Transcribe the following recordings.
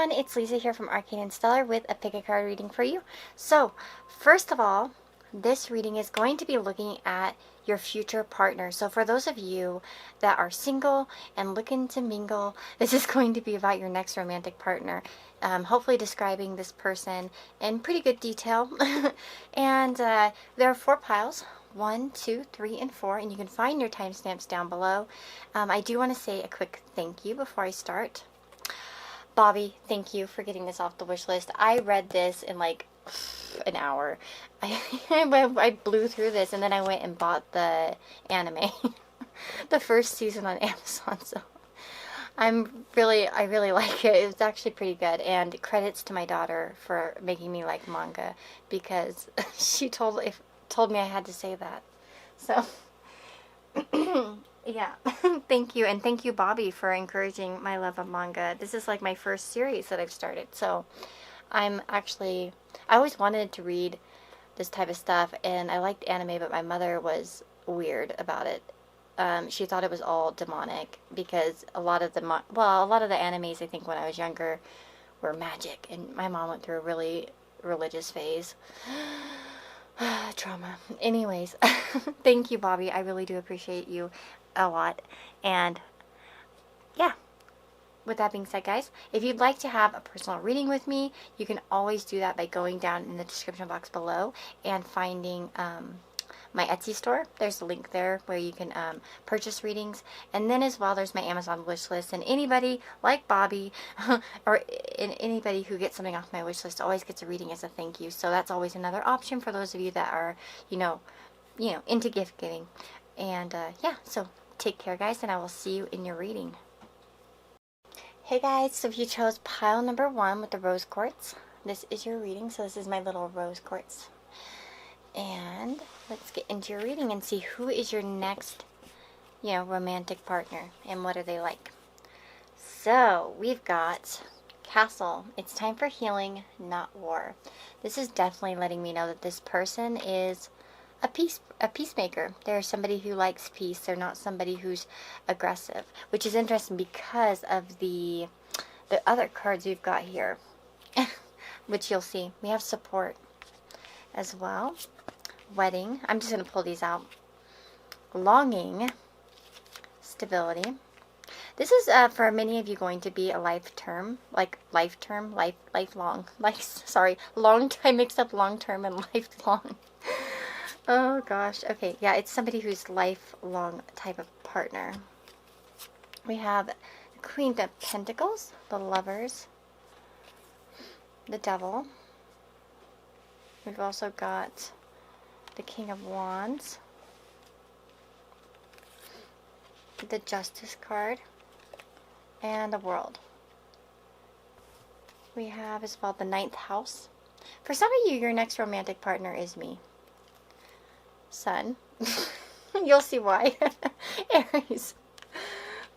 everyone, it's Lisa here from Arcane and Stellar with a pick a card reading for you. So, first of all, this reading is going to be looking at your future partner. So for those of you that are single and looking to mingle, this is going to be about your next romantic partner. Hopefully describing this person in pretty good detail. And there are 4 piles. 1, 2, 3, and 4, and you can find your timestamps down below. I do want to say a quick thank you before I start. Bobby, thank you for getting this off the wish list. I read this in like an hour. I blew through this, and then I went and bought the anime, the first season on Amazon. So I really like it. It's actually pretty good. And credits to my daughter for making me like manga, because she told me I had to say that. So yeah. Thank you. And thank you, Bobby, for encouraging my love of manga. This is like my first series that I've started. So I always wanted to read this type of stuff, and I liked anime, but my mother was weird about it. She thought it was all demonic, because a lot of the animes, I think, when I was younger were magic, and my mom went through a really religious phase. Trauma. Anyways, thank you, Bobby. I really do appreciate you a lot. And yeah, with that being said, guys, if you'd like to have a personal reading with me, you can always do that by going down in the description box below and finding my Etsy store. There's a link there where you can purchase readings. And then as well, there's my Amazon wish list. And anybody like Bobby or anybody who gets something off my wish list always gets a reading as a thank you. So that's always another option for those of you that are, you know, into gift giving. And yeah, so take care, guys, and I will see you in your reading. Hey guys, so if you chose pile number 1 with the rose quartz, this is your reading. So this is my little rose quartz. And let's get into your reading and see who is your next, romantic partner and what are they like. So we've got Castle. It's time for healing, not war. This is definitely letting me know that this person is a peacemaker. They're somebody who likes peace. They're not somebody who's aggressive, which is interesting because of the other cards we've got here, which you'll see. We have support as well. Wedding. I'm just going to pull these out. Longing. Stability. This is for many of you going to be a lifelong. Long time mixed up long term and lifelong. Oh gosh. Okay, yeah, it's somebody who's lifelong type of partner. We have the Queen of Pentacles, the Lovers, the Devil. We've also got the King of Wands, the Justice card, and the World. We have as well the 9th house. For some of you, your next romantic partner is me. Sun. You'll see why. Aries.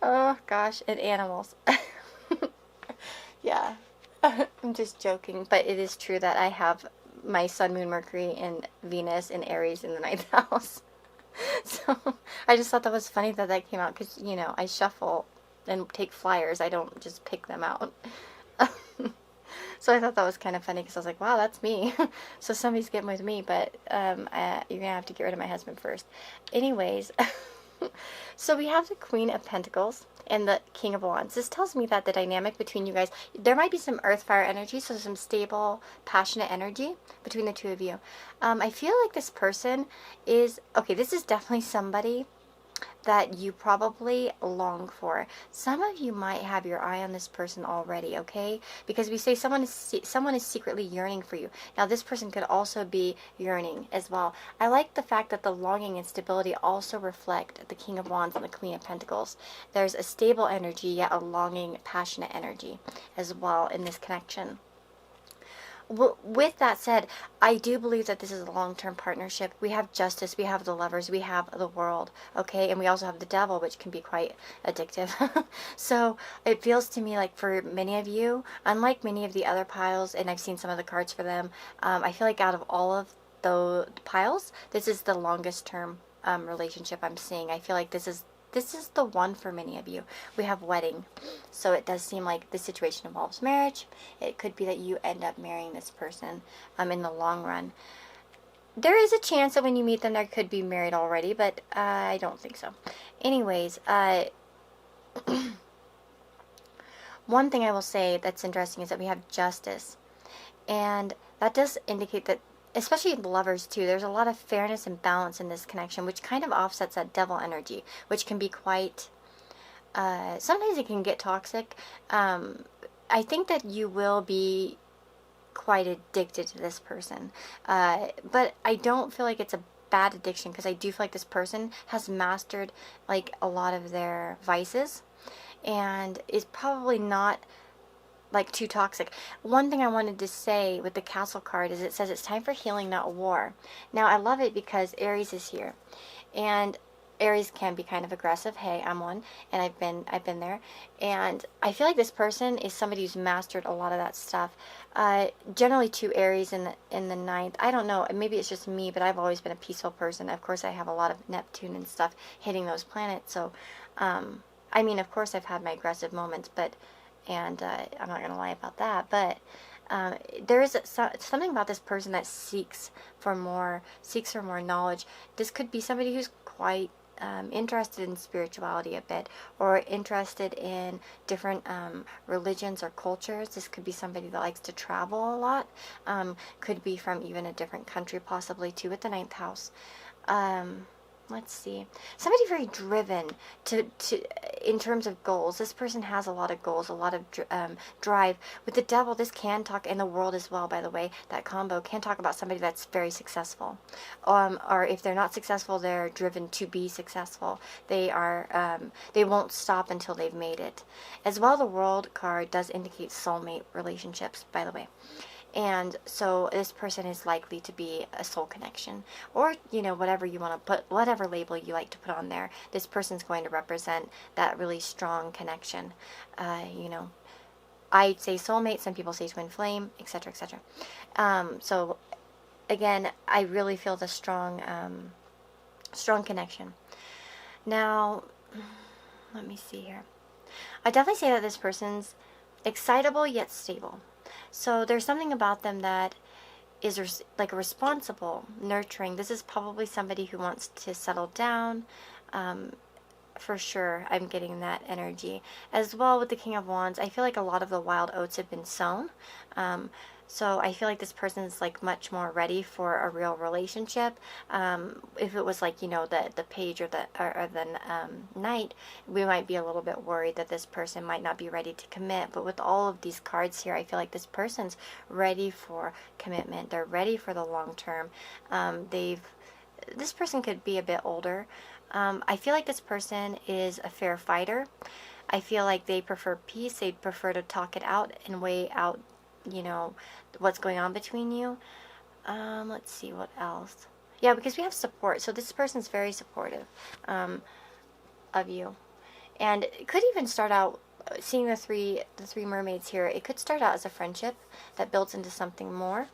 Oh gosh, and animals. Yeah. I'm just joking, but it is true that I have my Sun, Moon, Mercury, and Venus and Aries in the 9th house. So I just thought that was funny that came out, because, I shuffle and take flyers. I don't just pick them out. So I thought that was kind of funny, because I was like, wow, that's me. So somebody's getting with me, but you're going to have to get rid of my husband first. Anyways, so we have the Queen of Pentacles and the King of Wands. This tells me that the dynamic between you guys, there might be some earth fire energy, so some stable, passionate energy between the two of you. I feel like this person is, okay, this is definitely somebody that you probably long for. Some of you might have your eye on this person already, okay? Because we say someone is secretly yearning for you. Now, this person could also be yearning as well. I like the fact that the longing and stability also reflect the King of Wands and the Queen of Pentacles. There's a stable energy, yet a longing, passionate energy as well in this connection. With that said, I do believe that this is a long-term partnership. We have Justice, we have the Lovers, we have the World, okay? And we also have the Devil, which can be quite addictive. So it feels to me like for many of you, unlike many of the other piles, and I've seen some of the cards for them, I feel like out of all of the piles, this is the longest term relationship I'm seeing. I feel like this is this is the one for many of you. We have wedding. So it does seem like the situation involves marriage. It could be that you end up marrying this person in the long run. There is a chance that when you meet them, they could be married already, but I don't think so. Anyways, one thing I will say that's interesting is that we have justice. And that does indicate that, especially lovers too, there's a lot of fairness and balance in this connection, which kind of offsets that devil energy, which can be quite, sometimes it can get toxic. I think that you will be quite addicted to this person, but I don't feel like it's a bad addiction, because I do feel like this person has mastered like a lot of their vices and is probably not like too toxic. One thing I wanted to say with the Castle card is it says it's time for healing, not war. Now I love it because Aries is here, and Aries can be kind of aggressive. Hey, I'm one, and I've been there, and I feel like this person is somebody who's mastered a lot of that stuff. Generally, to Aries in the ninth. I don't know. Maybe it's just me, but I've always been a peaceful person. Of course, I have a lot of Neptune and stuff hitting those planets. So, I mean, of course, I've had my aggressive moments, but I'm not gonna lie about that. But there is something about this person that seeks for more knowledge. This could be somebody who's quite interested in spirituality a bit, or interested in different religions or cultures. This could be somebody that likes to travel a lot. Could be from even a different country, possibly too, with the ninth house. Let's see. Somebody very driven in terms of goals. This person has a lot of goals, a lot of drive. With the devil, this can talk, and the world as well, by the way, that combo can talk about somebody that's very successful. Or if they're not successful, they're driven to be successful. They won't stop until they've made it. As well, the World card does indicate soulmate relationships, by the way. And so this person is likely to be a soul connection, or, you know, whatever you want to put, whatever label you like to put on there. This person's going to represent that really strong connection. You know, I'd say soulmate, some people say twin flame, etc., etc. So again, I really feel the strong connection. Now, let me see here. I definitely say that this person's excitable yet stable. So there's something about them that is like responsible, nurturing. This is probably somebody who wants to settle down. For sure, I'm getting that energy. As well with the King of Wands, I feel like a lot of the wild oats have been sown. So I feel like this person's like much more ready for a real relationship. If it was like, you know, the page or the knight, we might be a little bit worried that this person might not be ready to commit. But with all of these cards here, I feel like this person's ready for commitment. They're ready for the long term. This person could be a bit older. I feel like this person is a fair fighter. I feel like they prefer peace. They'd prefer to talk it out and weigh out, you know, what's going on between you. Let's see what else. Yeah, because we have support. So this person's very supportive of you. And it could even start out, seeing the three mermaids here, it could start out as a friendship that builds into something more.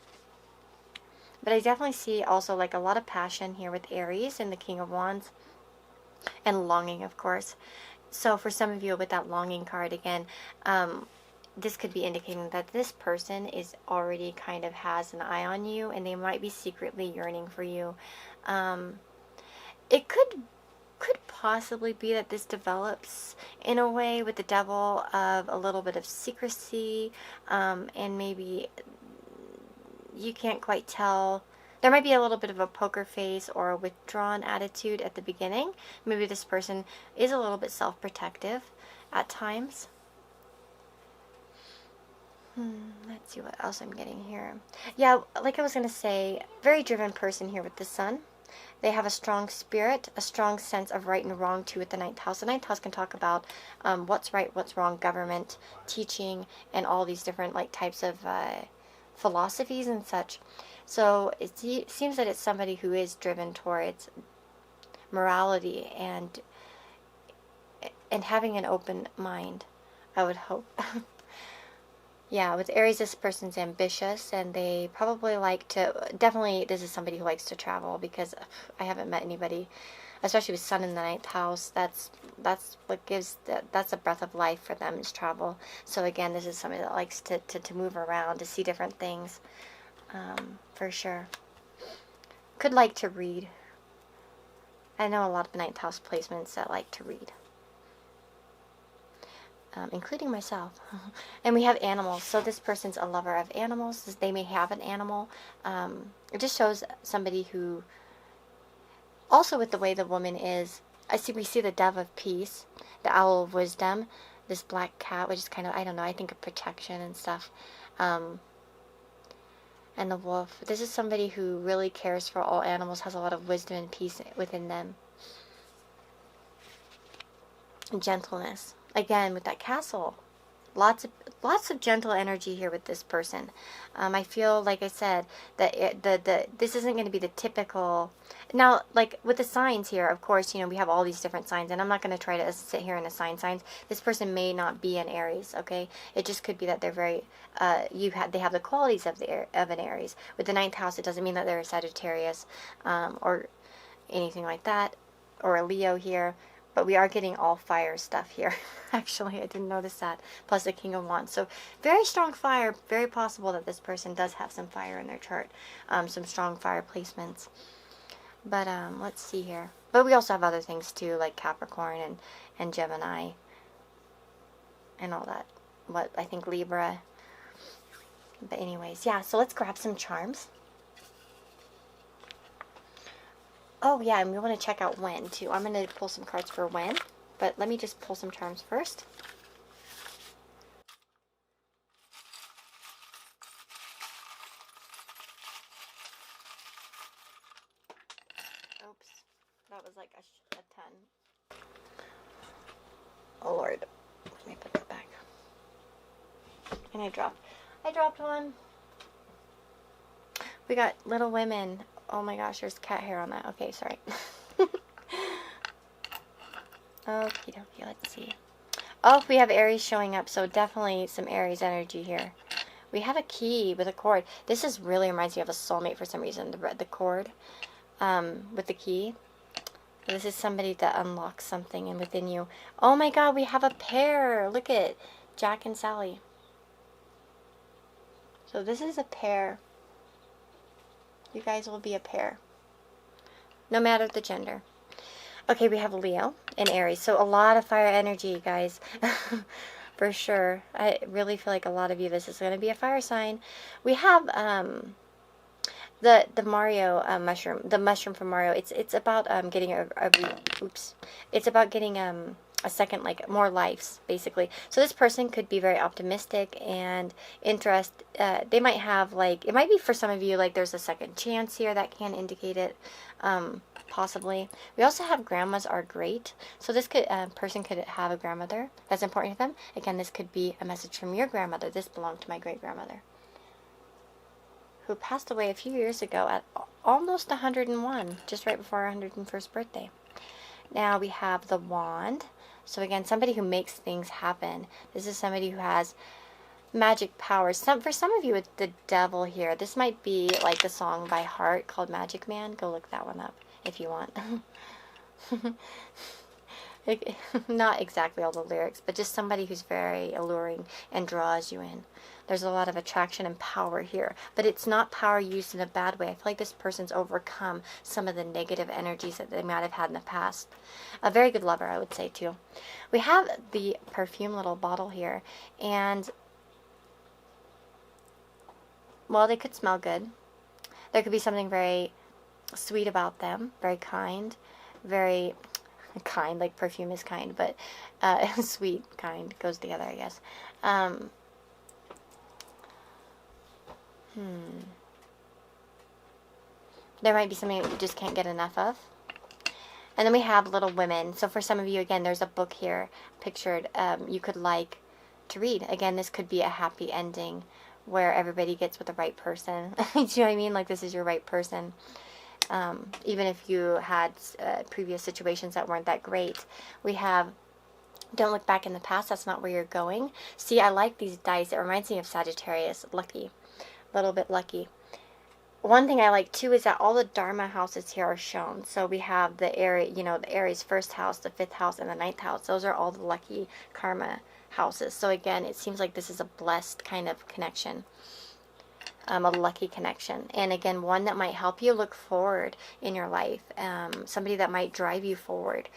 But I definitely see also like a lot of passion here with Aries and the King of Wands. And longing, of course. So for some of you with that longing card again, this could be indicating that this person is already kind of has an eye on you, and they might be secretly yearning for you. It could possibly be that this develops in a way with the devil of a little bit of secrecy, and maybe you can't quite tell. There might be a little bit of a poker face or a withdrawn attitude at the beginning. Maybe this person is a little bit self-protective at times. Let's see what else I'm getting here. Yeah, like I was going to say, very driven person here with the Sun. They have a strong spirit, a strong sense of right and wrong too with the ninth house. The ninth house can talk about what's right, what's wrong, government, teaching, and all these different like types of philosophies and such. So it seems that it's somebody who is driven towards morality and having an open mind, I would hope. Yeah, with Aries, this person's ambitious, and they probably like to, definitely this is somebody who likes to travel, because I haven't met anybody especially with sun in the ninth house. That's what gives, that's a breath of life for them, is travel. So again, this is somebody that likes to move around, to see different things, for sure. Could like to read. I know a lot of ninth house placements that like to read. Including myself. And we have animals. So this person's a lover of animals. They may have an animal. It just shows somebody who, also with the way the woman is, we see the dove of peace, the owl of wisdom, this black cat, which is kind of, I don't know, I think of protection and stuff. And the wolf. This is somebody who really cares for all animals, has a lot of wisdom and peace within them. And gentleness. Again, with that castle, lots of gentle energy here with this person. I feel, like I said, that this isn't going to be the typical. Now, like with the signs here, of course, we have all these different signs, and I'm not going to try to sit here and assign signs. This person may not be an Aries, okay? It just could be that they're very, they have the qualities of an Aries. With the ninth house, it doesn't mean that they're a Sagittarius, or anything like that, or a Leo here. But we are getting all fire stuff here. Actually, I didn't notice that. Plus the King of Wands. So very strong fire. Very possible that this person does have some fire in their chart. Some strong fire placements. But let's see here. But we also have other things too, like Capricorn and Gemini. And all that. What I think Libra. But anyways, yeah. So let's grab some charms. Oh, yeah, and we want to check out when, too. I'm going to pull some cards for when, but let me just pull some charms first. Oops, that was like a 10. Oh, Lord. Let me put that back. And I dropped one. We got Little Women. Oh my gosh, there's cat hair on that. Okay, sorry. Okie dokie, let's see. Oh, we have Aries showing up, so definitely some Aries energy here. We have a key with a cord. This is really reminds me of a soulmate for some reason. The cord with the key. This is somebody that unlocks something and within you. Oh my god, we have a pair. Look at Jack and Sally. So this is a pair. You guys will be a pair. No matter the gender. Okay, we have Leo and Aries. So a lot of fire energy, guys. For sure. I really feel like a lot of you, this is going to be a fire sign. We have the Mario mushroom. The mushroom from Mario. It's about getting It's about getting a second, like, more lives, basically. So this person could be very optimistic and they might have, like, it might be for some of you, like, there's a second chance here that can indicate it, possibly. We also have grandmas are great. So this person could have a grandmother that's important to them. Again, this could be a message from your grandmother. This belonged to my great-grandmother, who passed away a few years ago at almost 101, just right before her 101st birthday. Now we have the wand. So again, somebody who makes things happen. This is somebody who has magic powers. For some of you, it's the devil here. This might be like the song by Heart called Magic Man. Go look that one up if you want. Not exactly all the lyrics, but just somebody who's very alluring and draws you in. There's a lot of attraction and power here, but it's not power used in a bad way. I feel like this person's overcome some of the negative energies that they might have had in the past. A very good lover, I would say, too. We have the perfume little bottle here, and, well, they could smell good. There could be something very sweet about them, very kind, very kind, like perfume is kind, but sweet, kind, goes together, I guess. There might be something that you just can't get enough of. And then we have Little Women. So for some of you, again, there's a book here pictured you could like to read. Again, this could be a happy ending where everybody gets with the right person. Do you know what I mean? Like, this is your right person. Even if you had previous situations that weren't that great. We have Don't Look Back in the Past. That's not where you're going. See, I like these dice. It reminds me of Sagittarius. Lucky. A little bit lucky. one thing I like too is that all the Dharma houses here are shown. So we have the Aries, the Aries first house, the fifth house, and the ninth house. Those are all the lucky karma houses. So again, it seems like this is a blessed kind of connection, a lucky connection. And again, one that might help you look forward in your life. Somebody that might drive you forward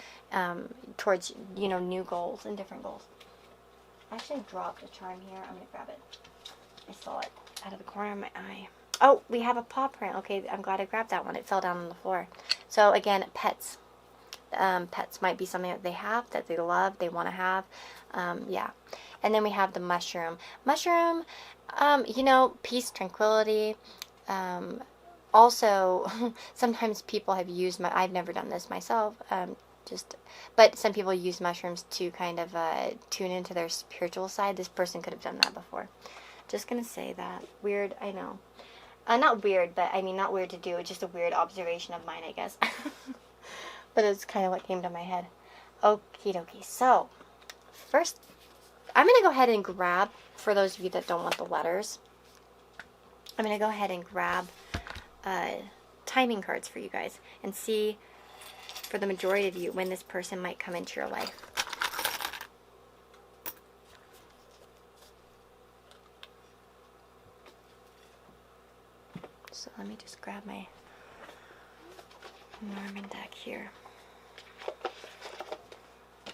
towards, new goals and different goals. I actually dropped a charm here. I'm going to grab it. I saw it out of the corner of my eye. Oh, we have a paw print. Okay, I'm glad I grabbed that one. It fell down on the floor. So again, pets. Pets might be something that they have, that they love, they want to have. Yeah. And then we have the mushroom. Mushroom, peace, tranquility. Also, sometimes people have used, I've never done this myself, but some people use mushrooms to kind of tune into their spiritual side. This person could have done that before. Just going to say that. Weird, I know. Not weird, but I mean, not weird to do. It's just a weird observation of mine, I guess. But it's kind of what came to my head. Okie dokie. So, first, I'm going to go ahead and grab, for those of you that don't want the letters, I'm going to go ahead and grab timing cards for you guys and see, for the majority of you, when this person might come into your life. So let me just grab my Norman deck here.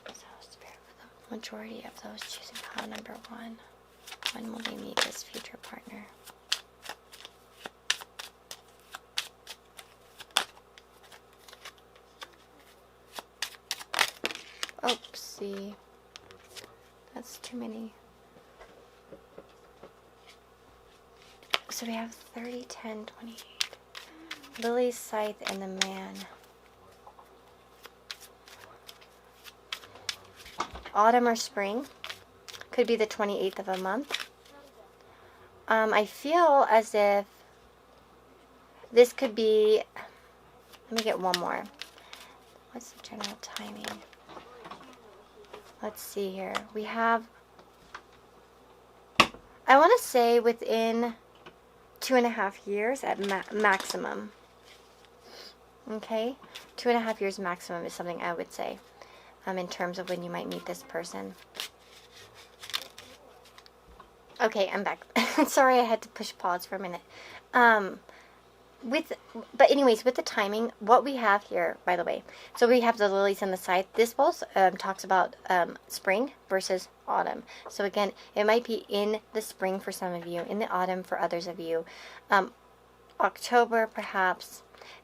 So, Spirit, for the majority of those choosing pile number 1, when will they meet this future partner? Oopsie. That's too many. So we have 30, 10, 28. Lily, Scythe, and the Man. Autumn or spring. Could be the 28th of a month. I feel as if this could be... Let me get one more. What's the general timing? Let's see here. We have... I want to say within 2.5 years at maximum. Okay? 2.5 years maximum is something I would say. In terms of when you might meet this person. Okay, I'm back. Sorry, I had to push pause for a minute. But anyways, with the timing, what we have here, by the way, so we have the lilies and the scythe. This both talks about spring versus autumn. So again, it might be in the spring for some of you, in the autumn for others of you, October perhaps.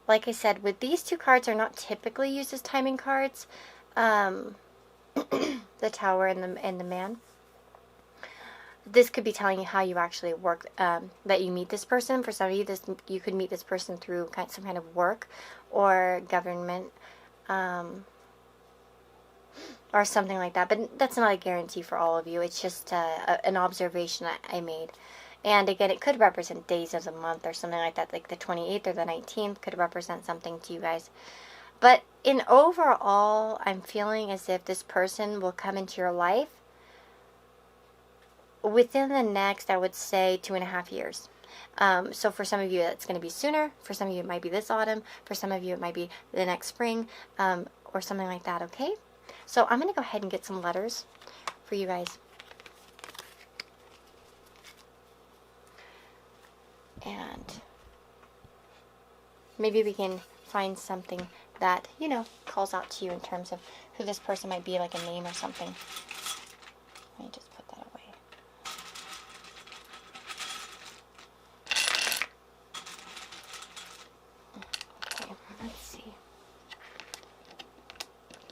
Like I said, with these two cards are not typically used as timing cards. The Tower and the Man. This could be telling you how you actually work, that you meet this person. For some of you, you could meet this person through some kind of work or government, or something like that. But that's not a guarantee for all of you. It's just an observation I made. And again, it could represent days of the month or something like that. Like the 28th or the 19th could represent something to you guys. But in overall, I'm feeling as if this person will come into your life within the next, I would say, 2.5 years. So for some of you, it's going to be sooner. For some of you, it might be this autumn. For some of you, it might be the next spring, or something like that, okay? So I'm going to go ahead and get some letters for you guys. And maybe we can find something that, calls out to you in terms of who this person might be, like a name or something. Let me just put that away. Okay, let's see.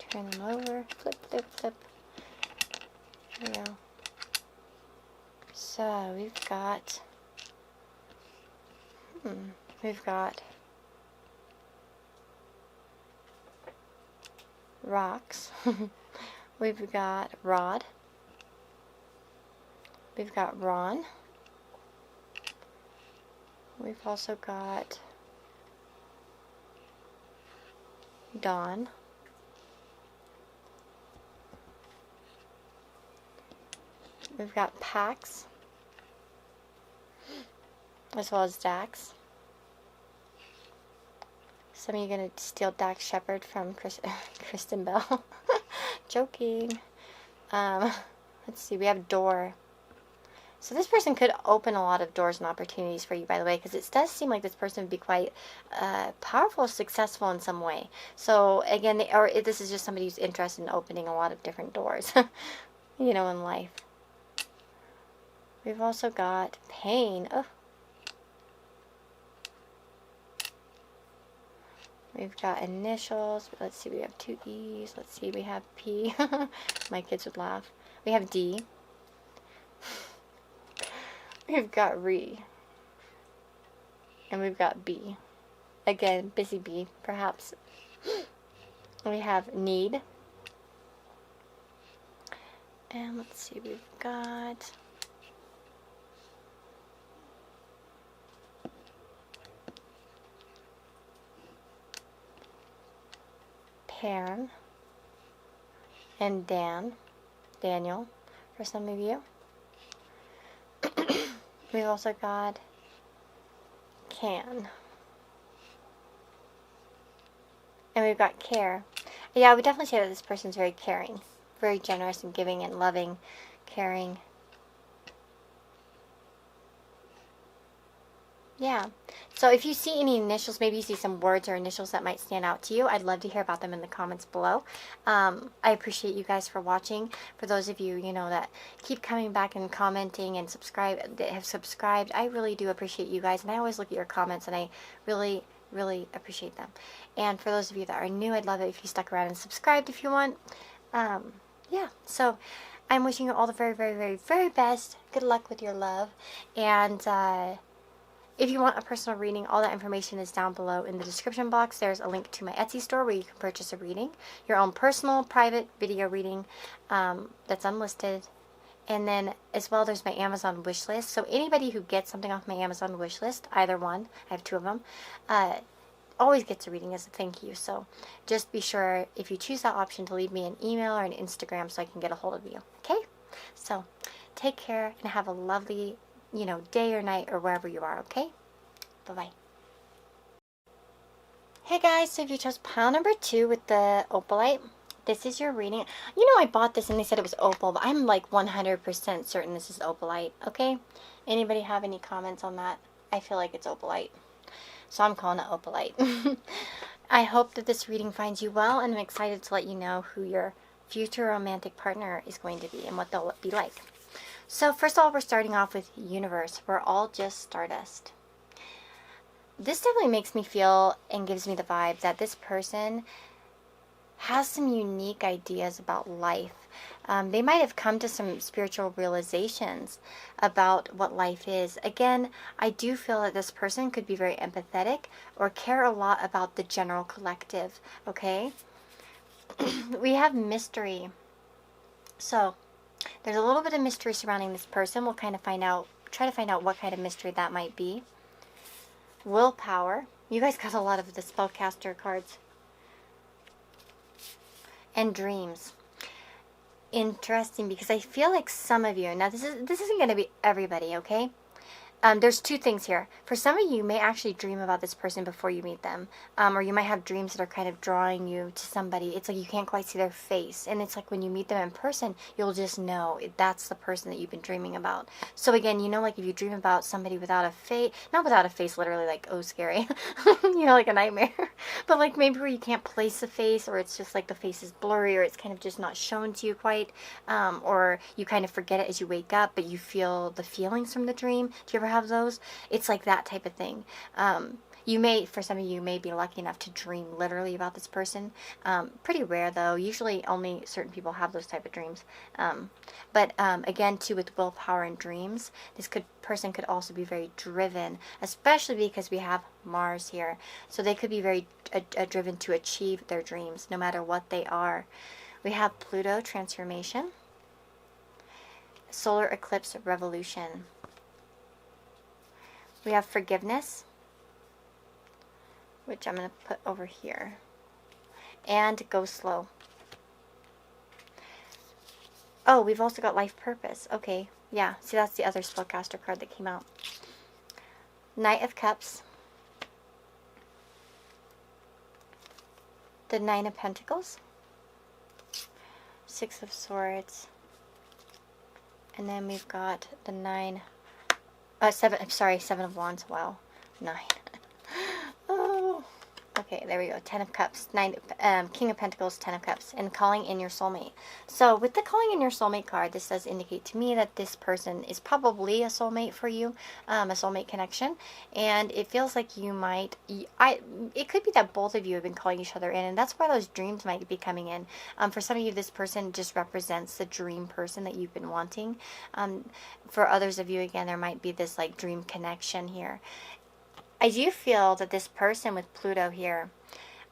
Turn them over. Flip, flip, flip. Here we go. So, we've got rocks. We've got Rod. We've got Ron. We've also got Dawn. We've got Pax, as well as Dax. Some of you are going to steal Dax Shepard from Kristen Bell. Joking. Let's see, we have door. So this person could open a lot of doors and opportunities for you, by the way, because it does seem like this person would be quite powerful, successful in some way. So again, this is just somebody who's interested in opening a lot of different doors, you know, in life. We've also got pain. Oh. We've got initials. Let's see, we have 2 E's. Let's see, we have P. My kids would laugh. We have D. We've got re. And we've got B. Again, busy bee, perhaps. We have need. And let's see, we've got Pan and Daniel, for some of you. We've also got can. And we've got care. Yeah, I would definitely say that this person's very caring, very generous and giving and loving, caring. Yeah. So if you see any initials, maybe you see some words or initials that might stand out to you, I'd love to hear about them in the comments below. I appreciate you guys for watching. For those of you, you know, that keep coming back and commenting and that have subscribed, I really do appreciate you guys. And I always look at your comments and I really appreciate them. And for those of you that are new, I'd love it if you stuck around and subscribed if you want. Yeah, so I'm wishing you all the very best. Good luck with your love. And if you want a personal reading, all that information is down below in the description box. There's a link to my Etsy store where you can purchase a reading, your own personal, private video reading that's unlisted. And then as well, there's my Amazon wish list. So anybody who gets something off my Amazon wish list, either one, I have 2 of them, always gets a reading as a thank you. So just be sure, if you choose that option, to leave me an email or an Instagram so I can get a hold of you. Okay? So take care and have a lovely, you know, day or night or wherever you are, okay? Bye-bye. Hey guys, so if you chose pile number 2 with the opalite, this is your reading. You know, I bought this and they said it was opal, but I'm like 100% certain this is opalite, okay? Anybody have any comments on that? I feel like it's opalite, so I'm calling it opalite. I hope that this reading finds you well, and I'm excited to let you know who your future romantic partner is going to be and what they'll be like. So first of all, we're starting off with universe. We're all just stardust. This definitely makes me feel and gives me the vibe that this person has some unique ideas about life. They might have come to some spiritual realizations about what life is. Again, I do feel that this person could be very empathetic or care a lot about the general collective, okay? We have mystery. So there's a little bit of mystery surrounding this person. We'll kind of try to find out what kind of mystery that might be. Willpower. You guys got a lot of the spellcaster cards. And dreams. Interesting, because I feel like some of you, now this isn't going to be everybody, okay? There's 2 things here. For some of you, you may actually dream about this person before you meet them. Or you might have dreams that are kind of drawing you to somebody. It's like you can't quite see their face. And it's like when you meet them in person, you'll just know that's the person that you've been dreaming about. So again, you know, like if you dream about somebody without a face, not without a face, literally like, oh, scary. You know, like a nightmare. But like maybe where you can't place a face, or it's just like the face is blurry, or it's kind of just not shown to you quite. Or you kind of forget it as you wake up, but you feel the feelings from the dream. Do you ever have those? It's like that type of thing. For some of you, may be lucky enough to dream literally about this person. Pretty rare though. Usually only certain people have those type of dreams. But again, too, with willpower and dreams, this person could also be very driven, especially because we have Mars here. So they could be very driven to achieve their dreams, no matter what they are. We have Pluto, transformation. Solar eclipse, revolution. We have forgiveness, which I'm going to put over here. And go slow. Oh, we've also got life purpose. Okay, yeah. See, that's the other spellcaster card that came out. Knight of Cups. the Nine of Pentacles, Six of Swords, and then we've got the Seven of Wands. Wow, 9. Oh, okay, there we go. 10 of Cups, King of Pentacles, 10 of Cups, and calling in your soulmate. So with the calling in your soulmate card, this does indicate to me that this person is probably a soulmate for you, a soulmate connection, and it feels like you might, it could be that both of you have been calling each other in, and that's why those dreams might be coming in. For some of you, this person just represents the dream person that you've been wanting. For others of you, again, there might be this like dream connection here. I do feel that this person with Pluto here,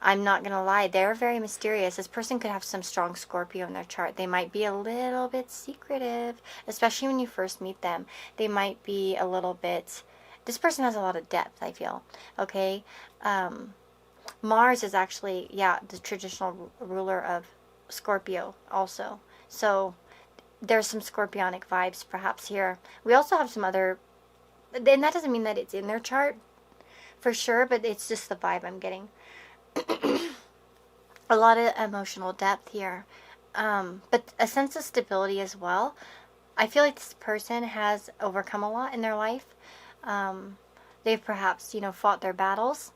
I'm not going to lie, they're very mysterious. This person could have some strong Scorpio in their chart. They might be a little bit secretive, especially when you first meet them. They might be a little bit, this person has a lot of depth, I feel. Okay? Mars is actually, yeah, the traditional ruler of Scorpio also. So there's some scorpionic vibes perhaps here. We also have some other, and that doesn't mean that it's in their chart for sure, but it's just the vibe I'm getting. A lot of emotional depth here, but a sense of stability as well. I feel like this person has overcome a lot in their life. They've perhaps, fought their battles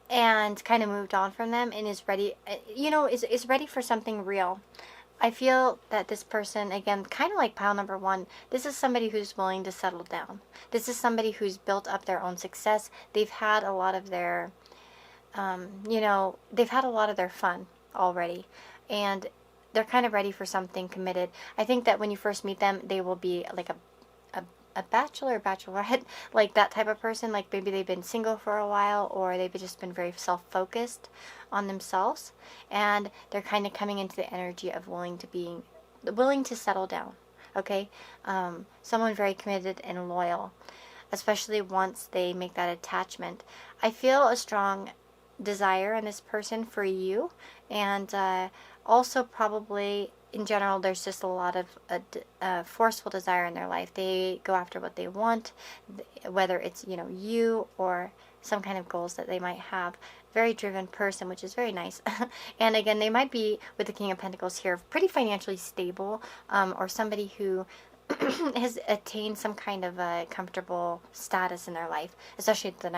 and kind of moved on from them and is ready, is ready for something real. I feel that this person, again, kind of like pile number 1, this is somebody who's willing to settle down. This is somebody who's built up their own success. They've had a lot of their, they've had a lot of their fun already. And they're kind of ready for something committed. I think that when you first meet them, they will be like a bachelor or bachelorette, like that type of person. Like maybe they've been single for a while, or they've just been very self-focused on themselves, and they're kind of coming into the energy of willing to settle down. Okay, someone very committed and loyal, especially once they make that attachment. I feel a strong desire in this person for you, and also probably in general, there's just a lot of forceful desire in their life. They go after what they want, whether it's, you or some kind of goals that they might have. Very driven person, which is very nice. And again, they might be, with the King of Pentacles here, pretty financially stable, or somebody who has attained some kind of a comfortable status in their life, especially the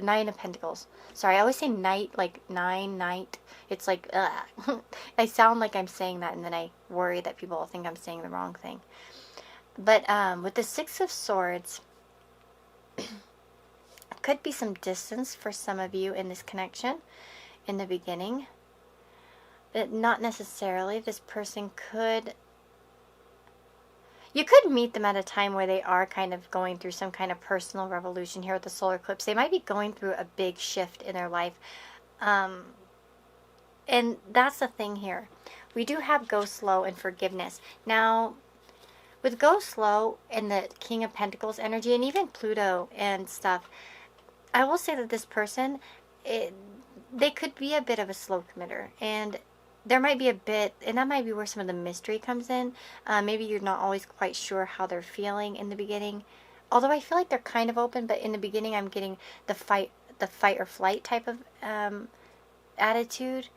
Nine of Pentacles. Sorry, I always say night, like night. It's like, I sound like I'm saying that, and then I worry that people will think I'm saying the wrong thing. But with the Six of Swords, could be some distance for some of you in this connection in the beginning. But not necessarily. This person could... You could meet them at a time where they are kind of going through some kind of personal revolution here with the solar eclipse. They might be going through a big shift in their life. And that's the thing here. We do have go slow and forgiveness. Now, with go slow and the King of Pentacles energy, and even Pluto and stuff, I will say that this person, they could be a bit of a slow committer. And there might be a bit, and that might be where some of the mystery comes in. Maybe you're not always quite sure how they're feeling in the beginning. Although I feel like they're kind of open, but in the beginning I'm getting the fight or flight type of attitude.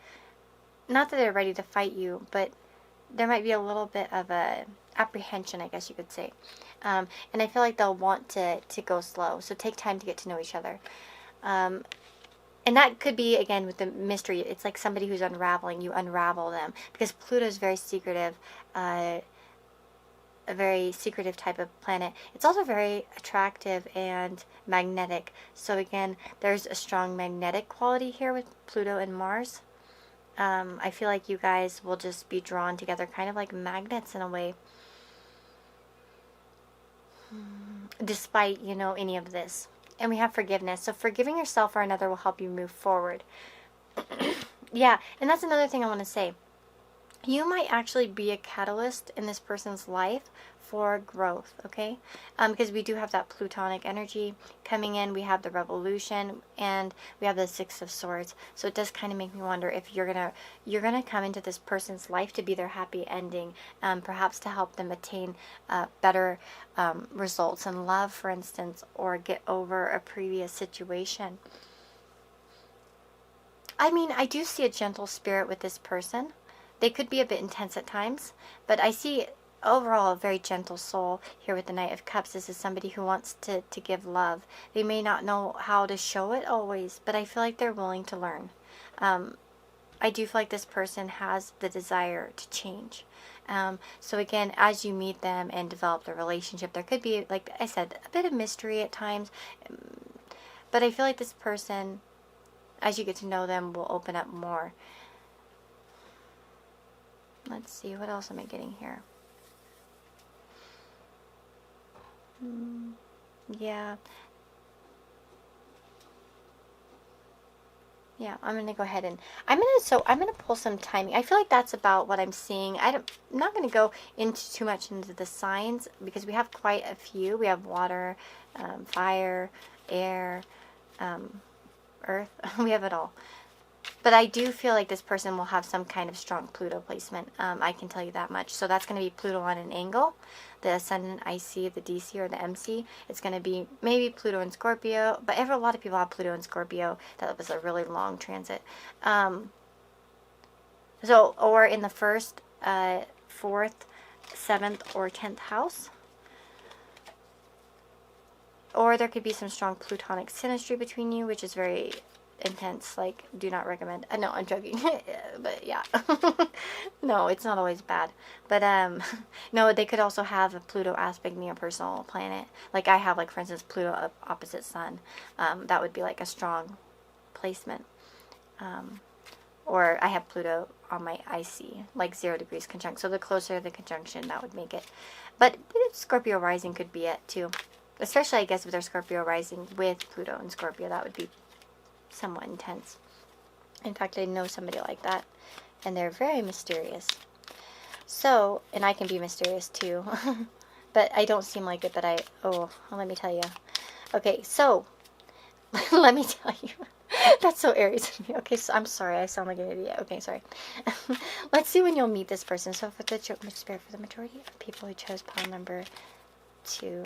Not that they're ready to fight you, but there might be a little bit of a apprehension, I guess you could say. And I feel like they'll want to go slow, so take time to get to know each other. And that could be, again, with the mystery. It's like somebody who's unraveling. You unravel them. Because Pluto is very secretive. A very secretive type of planet. It's also very attractive and magnetic. So again, there's a strong magnetic quality here with Pluto and Mars. I feel like you guys will just be drawn together kind of like magnets in a way. Despite, any of this. And we have forgiveness. So forgiving yourself or another will help you move forward. Yeah, and that's another thing I want to say. You might actually be a catalyst in this person's life for growth, okay? Because we do have that Plutonic energy coming in. We have the revolution, and we have the Six of Swords. So it does kind of make me wonder if you're gonna come into this person's life to be their happy ending, perhaps to help them attain better results in love, for instance, or get over a previous situation. I mean, I do see a gentle spirit with this person. They could be a bit intense at times, but I see overall a very gentle soul here with the Knight of Cups. This is somebody who wants to give love. They may not know how to show it always, but I feel like they're willing to learn. I do feel like this person has the desire to change. So again, as you meet them and develop the relationship, there could be, like I said, a bit of mystery at times. But I feel like this person, as you get to know them, will open up more. Let's see, what else am I getting here? Yeah. Yeah, I'm going to go ahead and I'm going to pull some timing. I feel like that's about what I'm seeing. I'm not going to go into too much into the signs because we have quite a few. We have water, fire, air, earth. We have it all. But I do feel like this person will have some kind of strong Pluto placement. I can tell you that much. So that's going to be Pluto on an angle. The Ascendant IC, the DC, or the MC. It's going to be maybe Pluto and Scorpio. But a lot of people have Pluto and Scorpio. That was a really long transit. Or in the first, 4th, 7th, or 10th house. Or there could be some strong Plutonic synastry between you, which is very intense. Like, do not recommend. No, I'm joking. But yeah. No, it's not always bad. But no, they could also have a Pluto aspect near a personal planet. Like I have, like, for instance, Pluto opposite Sun. That would be like a strong placement. Or I have Pluto on my IC, like 0 degrees conjunct. So the closer the conjunction, that would make it. But Scorpio rising could be it too. Especially, I guess, with their Scorpio rising with Pluto and Scorpio, that would be somewhat intense. In fact, I know somebody like that, and they're very mysterious. So, and I can be mysterious too, but I don't seem like it, but let me tell you. Okay, so, let me tell you. That's so Aries of me. Okay, so I'm sorry, I sound like an idiot. Okay, sorry. Let's see when you'll meet this person. So, for the majority of people who chose pile number 2,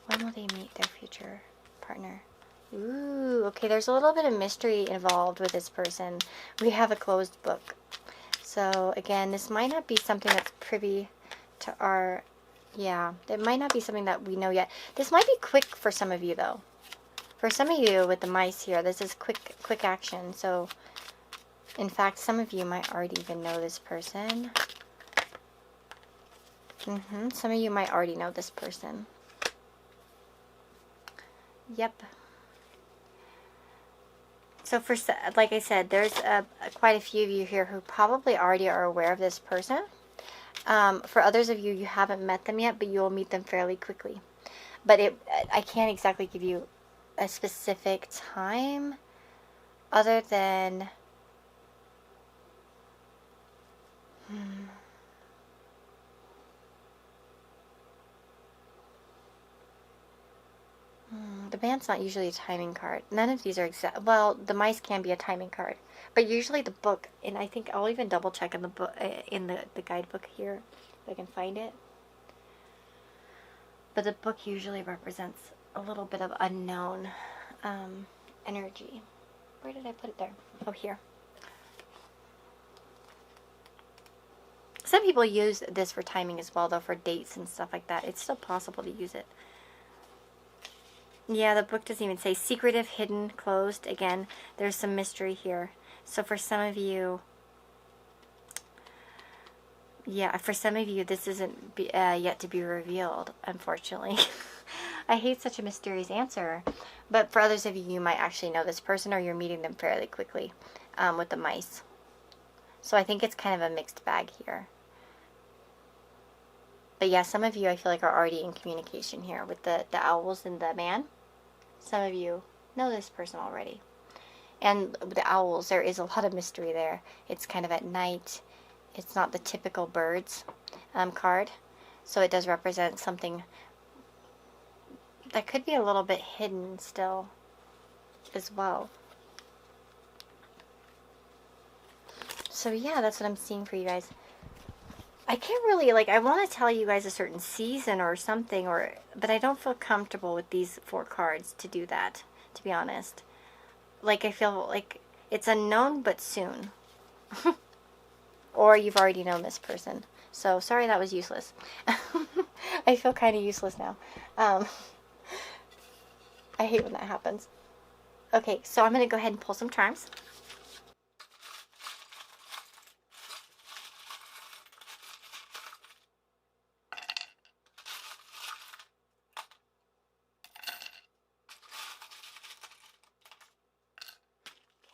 when will they meet their future partner? Ooh, okay, there's a little bit of mystery involved with this person. We have a closed book. So, again, this might not be something that's privy to our... Yeah, it might not be something that we know yet. This might be quick for some of you, though. For some of you with the mice here, this is quick action. So, in fact, some of you might already even know this person. Some of you might already know this person. Yep. So like I said, there's quite a few of you here who probably already are aware of this person. For others of you, you haven't met them yet, but you'll meet them fairly quickly. But I can't exactly give you a specific time other than... The band's not usually a timing card. None of these are exact. Well, the mice can be a timing card, but usually the book, and I think I'll even double check in the book, in the guidebook here, if I can find it. But the book usually represents a little bit of unknown energy. Where did I put it there? Oh, here. Some people use this for timing as well, though, for dates and stuff like that. It's still possible to use it. Yeah, the book doesn't even say secretive, hidden, closed. Again, there's some mystery here. So for some of you, yeah, for some of you, this isn't yet to be revealed, unfortunately. I hate such a mysterious answer. But for others of you, you might actually know this person, or you're meeting them fairly quickly with the mice. So I think it's kind of a mixed bag here. But yeah, some of you I feel like are already in communication here with the owls and the man. Some of you know this person already. And with the owls, there is a lot of mystery there. It's kind of at night. It's not the typical birds card. So it does represent something that could be a little bit hidden still as well. So yeah, that's what I'm seeing for you guys. I can't really, like, I want to tell you guys a certain season or something, but I don't feel comfortable with these 4 cards to do that, to be honest. Like, I feel like It's unknown, but soon. Or you've already known this person. So, sorry that was useless. I feel kind of useless now. I hate when that happens. Okay, so I'm going to go ahead and pull some charms.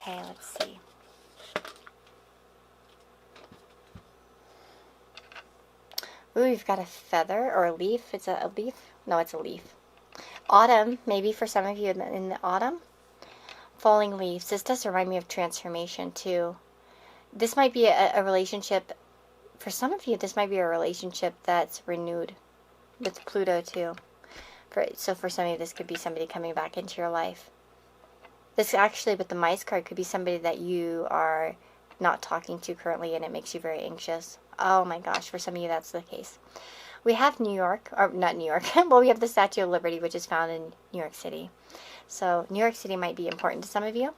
Okay, let's see. Ooh, you've got a feather or a leaf. It's a leaf? No, it's a leaf. Autumn, maybe for some of you in the autumn. Falling leaves. This does remind me of transformation too. This might be a relationship. For some of you, this might be a relationship that's renewed with Pluto too. So for some of you, this could be somebody coming back into your life. This actually, with the mice card, could be somebody that you are not talking to currently, and it makes you very anxious. Oh my gosh, for some of you, that's the case. We have New York, or not New York. Well, we have the Statue of Liberty, which is found in New York City. So New York City might be important to some of you,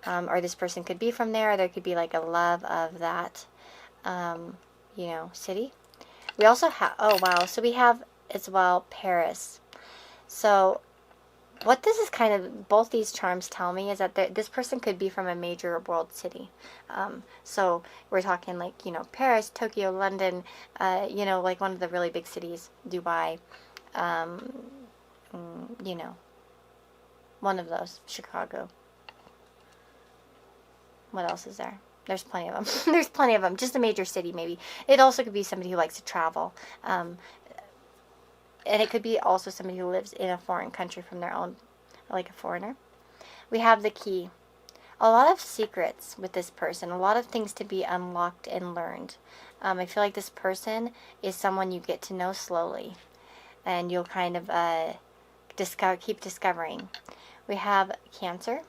or this person could be from there. Or there could be like a love of that, city. We also have, oh wow, so we have as well Paris. So what this is kind of, both these charms tell me is that this person could be from a major world city. So we're talking like, Paris, Tokyo, London, like one of the really big cities, Dubai, one of those, Chicago. What else is there? There's plenty of them. There's plenty of them. Just a major city, maybe. It also could be somebody who likes to travel. And it could be also somebody who lives in a foreign country from their own, like a foreigner. We have the key. A lot of secrets with this person. A lot of things to be unlocked and learned. I feel like this person is someone you get to know slowly. And you'll kind of keep discovering. We have Cancer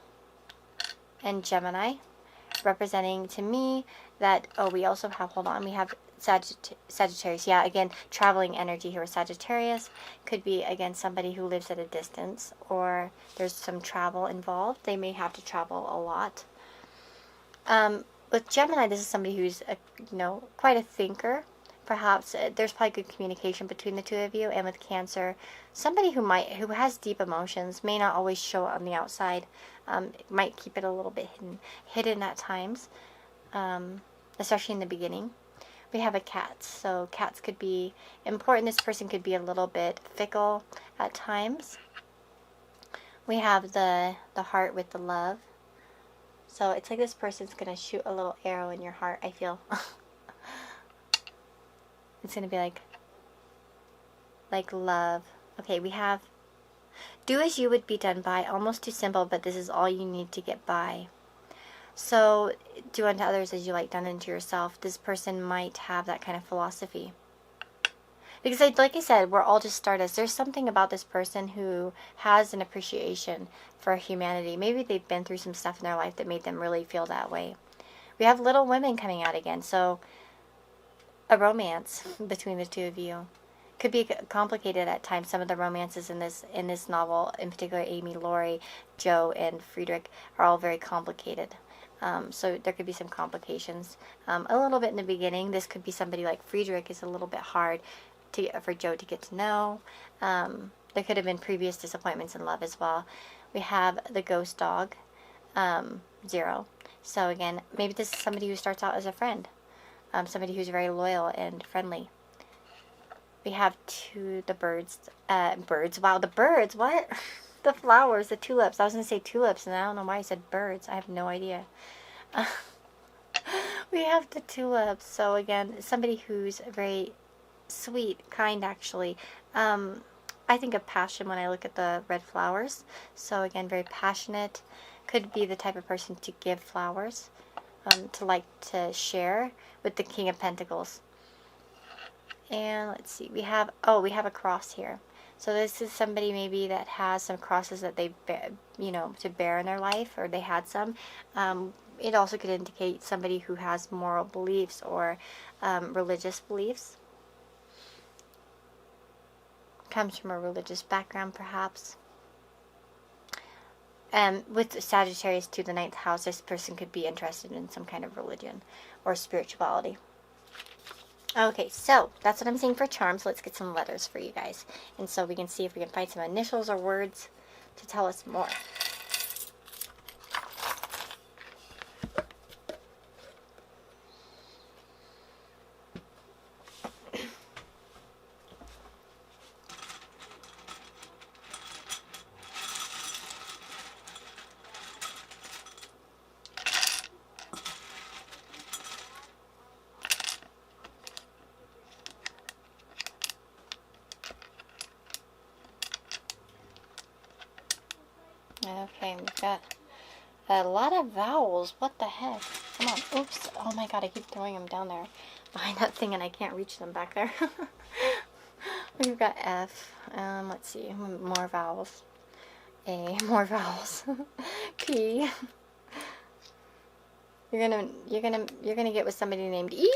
and Gemini, representing to me that, we also have, hold on, we have Sagittarius. Yeah, again, traveling energy here with Sagittarius. Could be, again, somebody who lives at a distance, or there's some travel involved. They may have to travel a lot. With Gemini, this is somebody who's, quite a thinker. Perhaps there's probably good communication between the two of you. And with Cancer, somebody who has deep emotions, may not always show it on the outside. Might keep it a little bit hidden at times, especially in the beginning. We have a cat, so cats could be important. This person could be a little bit fickle at times. We have the heart with the love. So it's like this person's going to shoot a little arrow in your heart, I feel. It's going to be like love. Okay, we have do as you would be done by. Almost too simple, but this is all you need to get by. So, do unto others as you like done unto yourself. This person might have that kind of philosophy. Because, like I said, we're all just stardust. There's something about this person who has an appreciation for humanity. Maybe they've been through some stuff in their life that made them really feel that way. We have Little Women coming out again. So, a romance between the two of you. Could be complicated at times. Some of the romances in this novel, in particular Amy, Laurie, Joe, and Friedrich, are all very complicated. So there could be some complications. A little bit in the beginning. This could be somebody like Friedrich is a little bit hard for Joe to get to know. There could have been previous disappointments in love as well. We have the ghost dog, 0. So again, maybe this is somebody who starts out as a friend. Somebody who's very loyal and friendly. We have the birds. Birds. Wow, the birds. What? The flowers, the tulips. I was going to say tulips, and I don't know why I said birds. I have no idea. We have the tulips. So again, somebody who's very sweet, kind, actually. I think of passion when I look at the red flowers. So again, very passionate. Could be the type of person to give flowers, to like to share, with the King of Pentacles. And let's see, we have a cross here. So this is somebody maybe that has some crosses that they to bear in their life, or they had some. It also could indicate somebody who has moral beliefs or religious beliefs. Comes from a religious background, perhaps. with Sagittarius to the 9th house, this person could be interested in some kind of religion or spirituality. Okay, so that's what I'm seeing for charms. Let's get some letters for you guys. And so we can see if we can find some initials or words to tell us more. Okay, we've got a lot of vowels. What the heck? Come on. Oops. Oh my god, I keep throwing them down there behind that thing and I can't reach them back there. We've got F. Let's see. More vowels. A. More vowels. P. You're gonna get with somebody named E.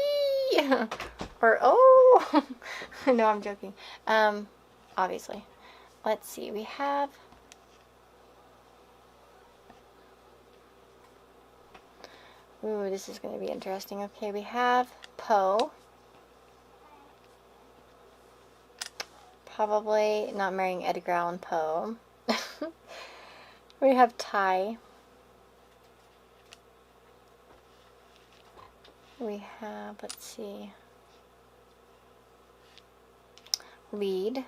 Or O. No, I'm joking. Obviously. Let's see. We have... Ooh, this is going to be interesting. Okay, we have Poe. Probably not marrying Edgar Allan Poe. We have Ty. We have, let's see, Lead.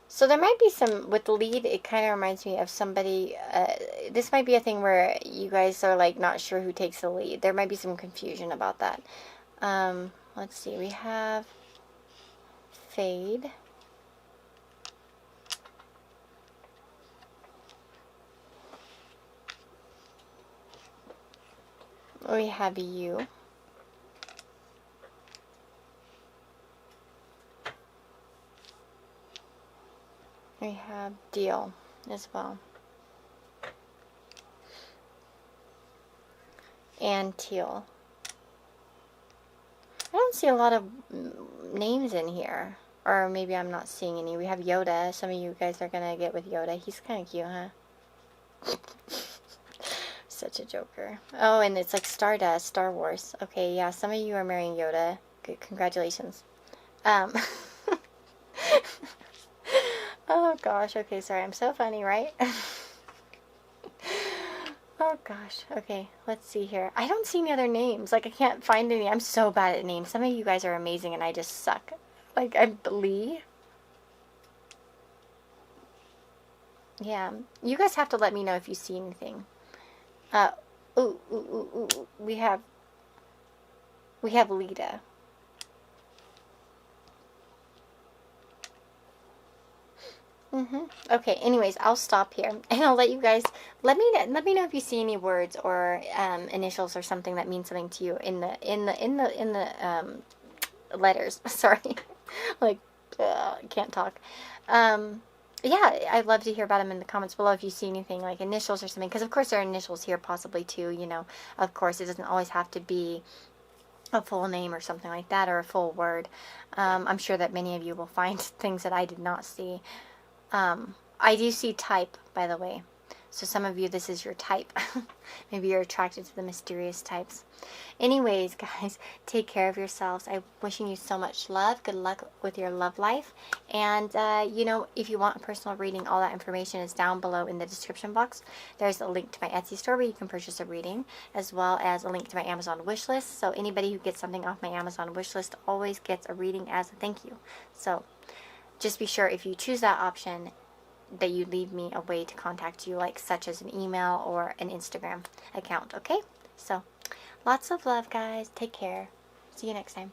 So there might be some, with the lead, it kind of reminds me of somebody, this might be a thing where you guys are like not sure who takes the lead. There might be some confusion about that. Let's see, we have Fade. We have You. We have Deal as well. And Teal. I don't see a lot of names in here. Or maybe I'm not seeing any. We have Yoda. Some of you guys are going to get with Yoda. He's kind of cute, huh? Such a joker. Oh, and it's like Stardust, Star Wars. Okay, yeah, some of you are marrying Yoda. Good, congratulations. Oh gosh, okay, sorry, I'm so funny, right? Oh gosh, okay, let's see here. I don't see any other names. Like, I can't find any. I'm so bad at names. Some of you guys are amazing and I just suck. Like, I'm Lee. Yeah, you guys have to let me know if you see anything. Ooh. We have Lita. Okay, anyways, I'll stop here and I'll let you guys, let me know if you see any words or initials or something that means something to you in the letters. Sorry. Like, can't talk. Yeah, I'd love to hear about them in the comments below if you see anything like initials or something, because of course there are initials here possibly too, you know. Of course, it doesn't always have to be a full name or something like that, or a full word. I'm sure that many of you will find things that I did not see. I do see type, by the way. So some of you, this is your type. Maybe you're attracted to the mysterious types. Anyways, guys, take care of yourselves. I'm wishing you so much love. Good luck with your love life. And, you know, if you want a personal reading, all that information is down below in the description box. There's a link to my Etsy store where you can purchase a reading, as well as a link to my Amazon wish list. So anybody who gets something off my Amazon wish list always gets a reading as a thank you. So just be sure if you choose that option that you leave me a way to contact you, like such as an email or an Instagram account, okay? So, lots of love, guys. Take care. See you next time.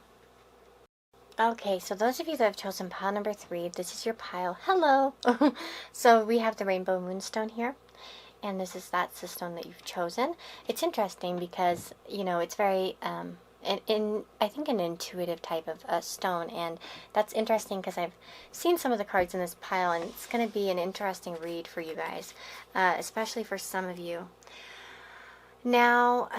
Okay, so those of you that have chosen pile number 3, this is your pile. Hello! So, we have the Rainbow Moonstone here. And that's the stone that you've chosen. It's interesting because, you know, it's very... I think an intuitive type of stone, and that's interesting because I've seen some of the cards in this pile, and it's going to be an interesting read for you guys, especially for some of you. Now,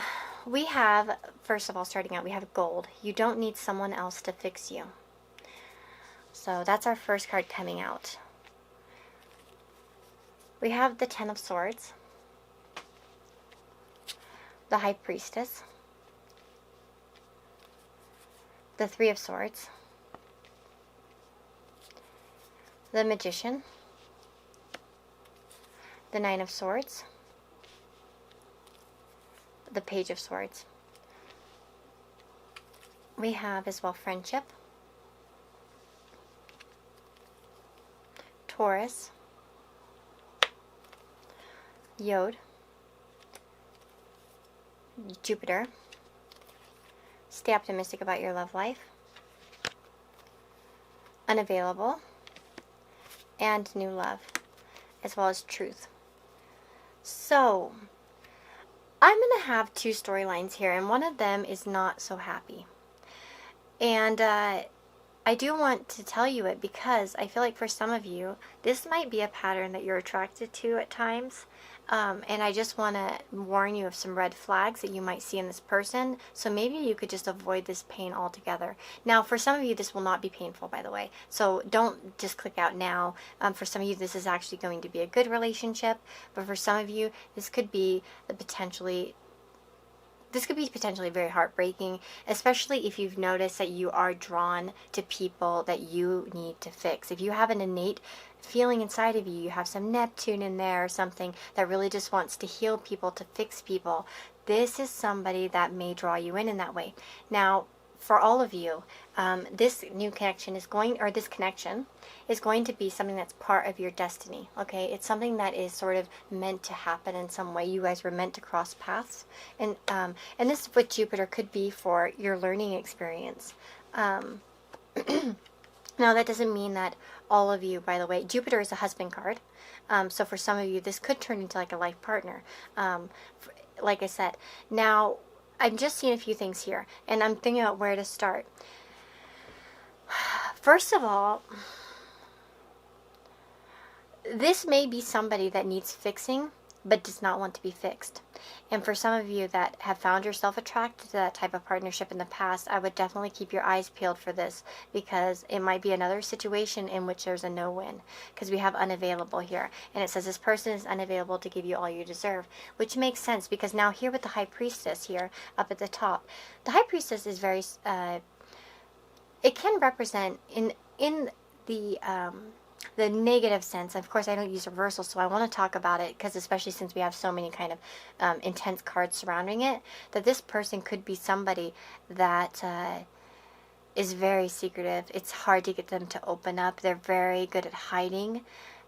we have, first of all, starting out, we have gold. You don't need someone else to fix you. So that's our first card coming out. We have the Ten of Swords. the High Priestess, the Three of Swords, the Magician, the Nine of Swords, the Page of Swords. We have as well Friendship, Taurus, Yod, Jupiter, stay optimistic about your love life, Unavailable, and New Love, as well as Truth. So, I'm going to have two storylines here, and one of them is not so happy. And I do want to tell you it because I feel like for some of you, this might be a pattern that you're attracted to at times. And I just want to warn you of some red flags that you might see in this person. So maybe you could just avoid this pain altogether. Now, for some of you, this will not be painful, by the way. So don't just click out now. For some of you, this is actually going to be a good relationship. But for some of you, this could be potentially very heartbreaking, especially if you've noticed that you are drawn to people that you need to fix. If you have an innate feeling inside of you, you have some Neptune in there or something that really just wants to heal people, to fix people, this is somebody that may draw you in that way. Now, for all of you, this connection is going to be something that's part of your destiny, okay? It's something that is sort of meant to happen in some way. You guys were meant to cross paths. And this with Jupiter could be for your learning experience. Now, that doesn't mean that all of you, by the way, Jupiter is a husband card. So for some of you, this could turn into like a life partner. Like I said. Now, I'm just seeing a few things here, and I'm thinking about where to start. First of all, this may be somebody that needs fixing, but does not want to be fixed. And for some of you that have found yourself attracted to that type of partnership in the past, I would definitely keep your eyes peeled for this, because it might be another situation in which there's a no-win, because we have unavailable here. And it says this person is unavailable to give you all you deserve, which makes sense, because now here with the High Priestess here up at the top, the High Priestess is very, it can represent in the negative sense. Of course, I don't use reversal, so I want to talk about it, because especially since we have so many kind of intense cards surrounding it, that this person could be somebody that is very secretive. It's hard to get them to open up. They're very good at hiding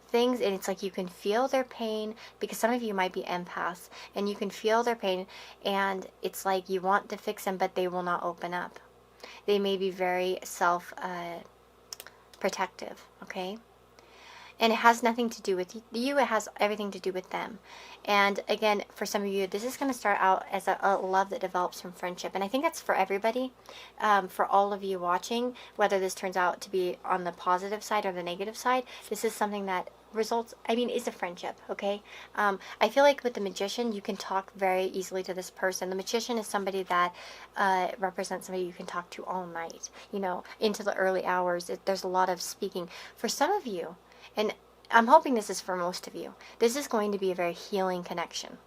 things, and it's like you can feel their pain, because some of you might be empaths, and you can feel their pain, and it's like you want to fix them, but they will not open up. They may be very protective, okay? And it has nothing to do with you, it has everything to do with them. And again, for some of you, this is going to start out as a love that develops from friendship. And I think that's for everybody, for all of you watching, whether this turns out to be on the positive side or the negative side, this is something that is a friendship, okay? I feel like with the Magician, you can talk very easily to this person. The Magician is somebody that represents somebody you can talk to all night, into the early hours. There's a lot of speaking. For some of you, and I'm hoping this is for most of you, this is going to be a very healing connection.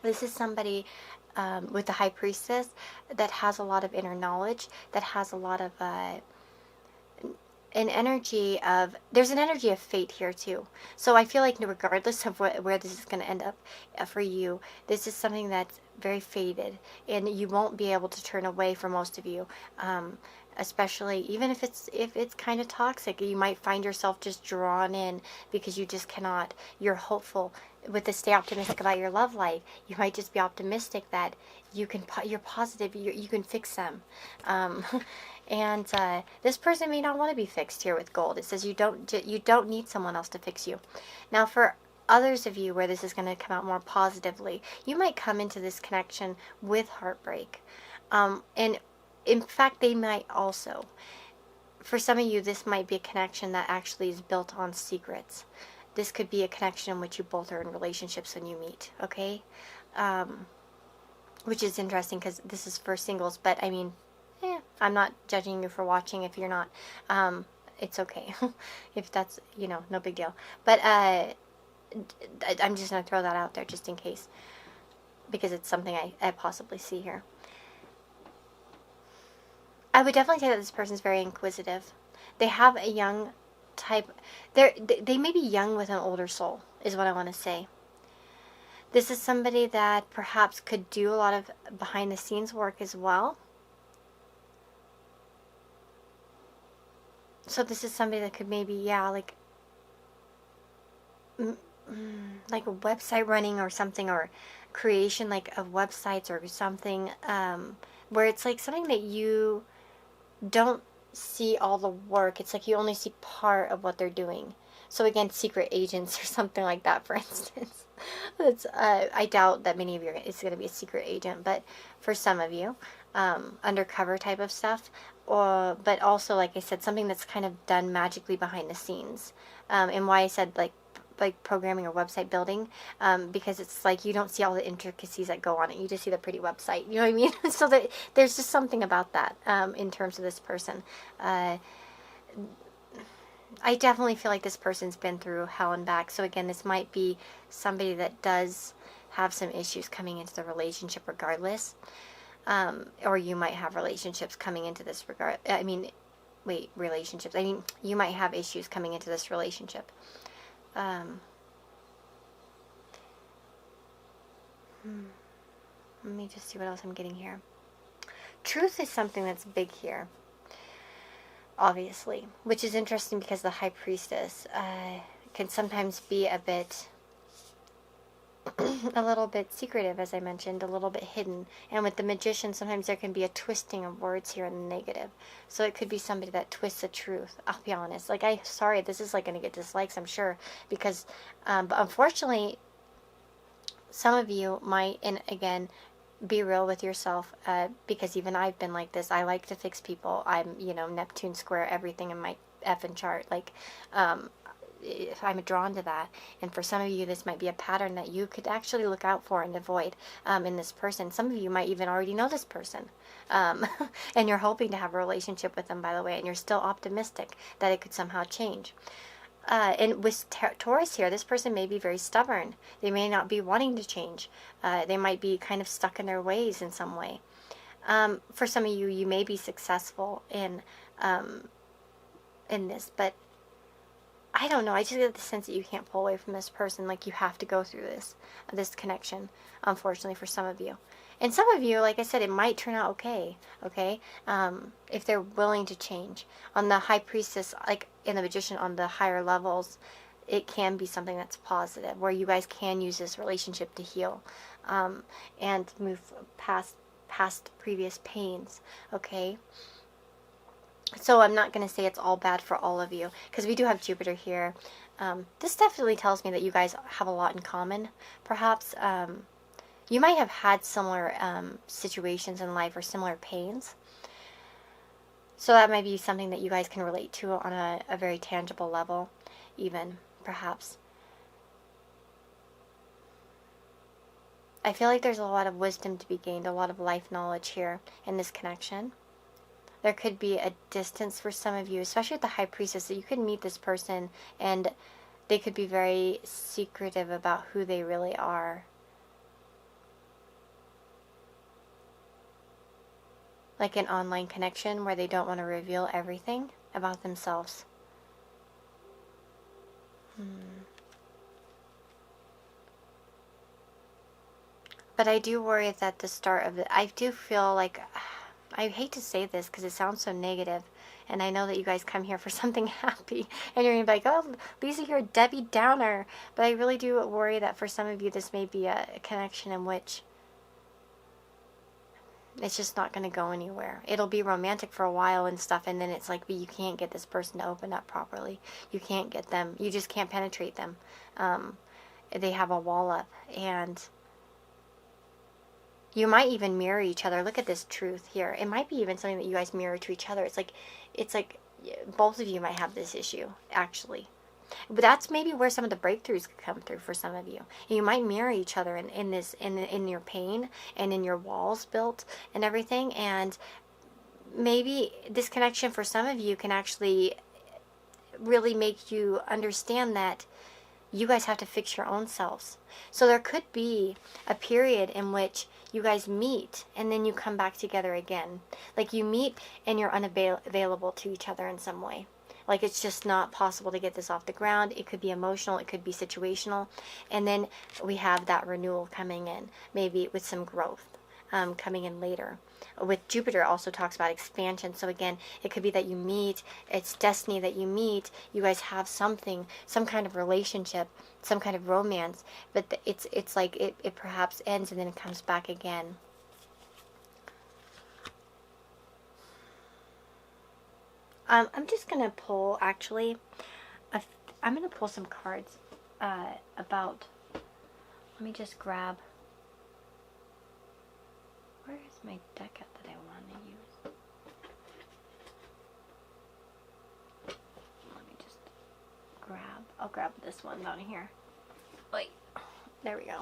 This is somebody with the High Priestess that has a lot of inner knowledge, that has a lot of there's an energy of fate here too. So I feel like regardless of where this is going to end up for you, this is something that's very fated, and you won't be able to turn away for most of you. Especially even if it's kind of toxic, you might find yourself just drawn in because you just cannot. You're hopeful with the stay optimistic about your love life. You might just be optimistic that you're positive. You can fix them. And this person may not want to be fixed here with gold. It says you don't need someone else to fix you. Now, for others of you where this is going to come out more positively, you might come into this connection with heartbreak, and in fact, they might also. For some of you, this might be a connection that actually is built on secrets. This could be a connection in which you both are in relationships when you meet, okay? Which is interesting because this is for singles, but I mean, I'm not judging you for watching if you're not. It's okay. If that's, no big deal. But I'm just going to throw that out there just in case. because it's something I possibly see here. I would definitely say that this person's very inquisitive. They have a young type. They may be young with an older soul, is what I want to say. This is somebody that perhaps could do a lot of behind the scenes work as well. So this is somebody that could maybe, yeah, like a website running or something, or creation like of websites or something, where it's like something that you don't see all the work. It's like you only see part of what they're doing. So again, secret agents or something like that, for instance. It's, I doubt that many of you it's going to be a secret agent, but for some of you, undercover type of stuff. But also, like I said, something that's kind of done magically behind the scenes. And why I said like programming or website building, because it's like you don't see all the intricacies that go on it. You just see the pretty website. You know what I mean? So that there's just something about that in terms of this person. I definitely feel like this person's been through hell and back. So again, this might be somebody that does have some issues coming into the relationship regardless. Or you might have relationships coming into this regard. Relationships. You might have issues coming into this relationship. Let me just see what else I'm getting here. Truth is something that's big here, obviously, which is interesting because the High Priestess can sometimes be a bit a little bit secretive, as I mentioned, a little bit hidden. And with the Magician, sometimes there can be a twisting of words here in the negative. So it could be somebody that twists the truth. I'll be honest. Like, sorry, this is like going to get dislikes, I'm sure, because, but unfortunately, some of you might, and again, be real with yourself, because even I've been like this. I like to fix people. I'm, Neptune square everything in my effing chart. Like, I'm drawn to that. And for some of you, this might be a pattern that you could actually look out for and avoid in this person. Some of you might even already know this person. And you're hoping to have a relationship with them, by the way, and you're still optimistic that it could somehow change. And with Taurus here, this person may be very stubborn. They may not be wanting to change. They might be kind of stuck in their ways in some way. For some of you, you may be successful in this, but I don't know. I just get the sense that you can't pull away from this person. Like, you have to go through this connection, unfortunately, for some of you. And some of you, like I said, it might turn out okay, if they're willing to change. On the High Priestess, like in the Magician, on the higher levels, it can be something that's positive, where you guys can use this relationship to heal and move past previous pains, okay? So I'm not going to say it's all bad for all of you, because we do have Jupiter here. This definitely tells me that you guys have a lot in common, perhaps. You might have had similar situations in life or similar pains. So that might be something that you guys can relate to on a very tangible level, even, perhaps. I feel like there's a lot of wisdom to be gained, a lot of life knowledge here in this connection. There could be a distance for some of you, especially with the High Priestess, that you could meet this person and they could be very secretive about who they really are. Like an online connection where they don't want to reveal everything about themselves. But I do worry that the start of it, I do feel like, I hate to say this because it sounds so negative, and I know that you guys come here for something happy, and you're going to be like, oh, Lisa, you're a Debbie Downer. But I really do worry that for some of you, this may be a connection in which it's just not going to go anywhere. It'll be romantic for a while and stuff, and then it's like, but you can't get this person to open up properly. You can't get them. You just can't penetrate them. They have a wall up, and you might even mirror each other. Look at this truth here. It might be even something that you guys mirror to each other. It's like both of you might have this issue, actually. But that's maybe where some of the breakthroughs could come through for some of you. You might mirror each other in your pain and in your walls built and everything. And maybe this connection for some of you can actually really make you understand that you guys have to fix your own selves. So there could be a period in which you guys meet and then you come back together again. Like you meet and you're unavailable to each other in some way. Like it's just not possible to get this off the ground. It could be emotional, it could be situational. And then we have that renewal coming in, maybe with some growth coming in later. With Jupiter also talks about expansion. So again, it could be that you meet, it's destiny that you meet, you guys have something, some kind of relationship, some kind of romance, but it's like it perhaps ends and then it comes back again. I'm just going to pull, actually, I'm going to pull some cards about, let me just grab, where is my deck at that I want to use? Let me just I'll grab this one down here. Wait, there we go.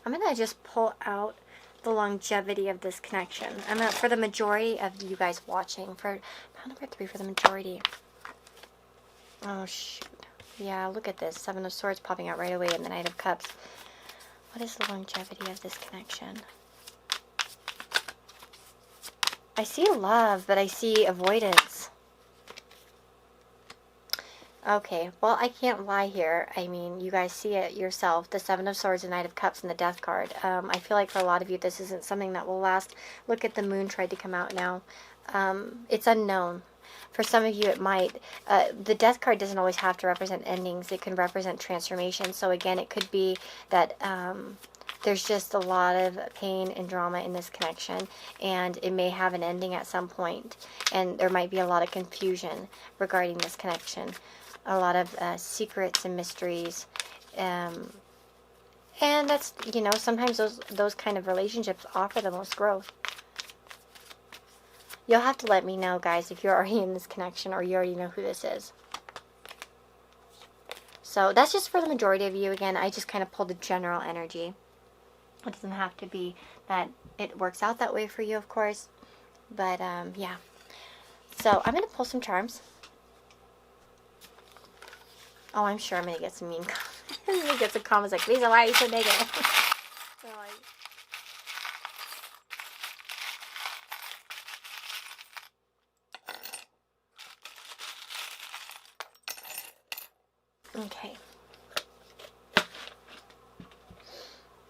I'm going to just pull out the longevity of this connection. For the majority of you guys watching, for pile number 3 for the majority. Oh shoot. Yeah, look at this. 7 of Swords popping out right away and the Knight of Cups. What is the longevity of this connection? I see love, but I see avoidance. Okay, well, I can't lie here. I mean, you guys see it yourself. The 7 of Swords, the Knight of Cups, and the Death card. I feel like for a lot of you, this isn't something that will last. Look at the Moon tried to come out now. It's unknown. For some of you, it might. The Death card doesn't always have to represent endings. It can represent transformation. So again, it could be that there's just a lot of pain and drama in this connection, and it may have an ending at some point. And there might be a lot of confusion regarding this connection. A lot of secrets and mysteries, and that's, you know, sometimes those kind of relationships offer the most growth. You'll have to let me know, guys, if you're already in this connection or you already know who this is. So that's just for the majority of you. Again, I just kind of pulled the general energy. It doesn't have to be that it works out that way for you, of course, but yeah. So I'm going to pull some charms. Oh, I'm sure I'm going to get some mean comments. I'm going to get some comments like, Lisa, why are you so negative? So okay.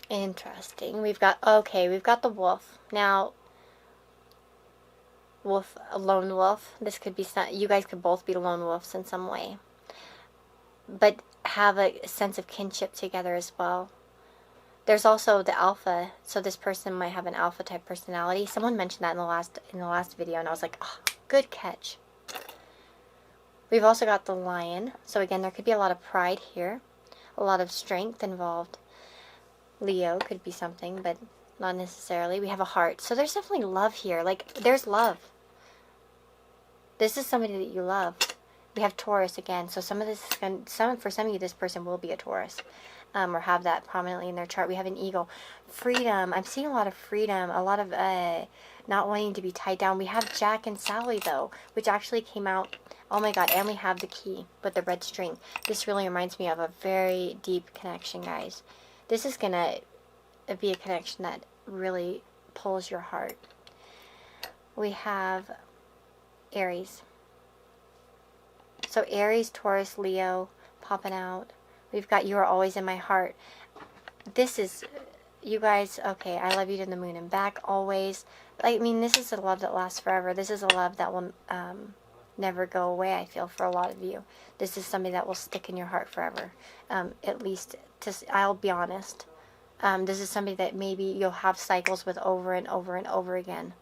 Interesting. We've got the wolf. Now, wolf, a lone wolf. This could be, you guys could both be lone wolves in some way, but have a sense of kinship together as well. There's also the alpha, so this person might have an alpha type personality. Someone mentioned that in the last video, and I was like, oh, good catch. We've also got the lion, so again, there could be a lot of pride here, a lot of strength involved. Leo could be something, but not necessarily. We have a heart, so there's definitely love here. Like, there's love. This is somebody that you love. We have Taurus again, so for some of you, this person will be a Taurus, or have that prominently in their chart. We have an eagle. Freedom. I'm seeing a lot of freedom, a lot of not wanting to be tied down. We have Jack and Sally, though, which actually came out. Oh my God, and we have the key with the red string. This really reminds me of a very deep connection, guys. This is going to be a connection that really pulls your heart. We have Aries. So Aries, Taurus, Leo popping out. We've got You Are Always in My Heart. This is, you guys, okay, I love you to the moon and back always. I mean, this is a love that lasts forever. This is a love that will never go away, I feel, for a lot of you. This is something that will stick in your heart forever. At least, I'll be honest. This is somebody that maybe you'll have cycles with over and over and over again.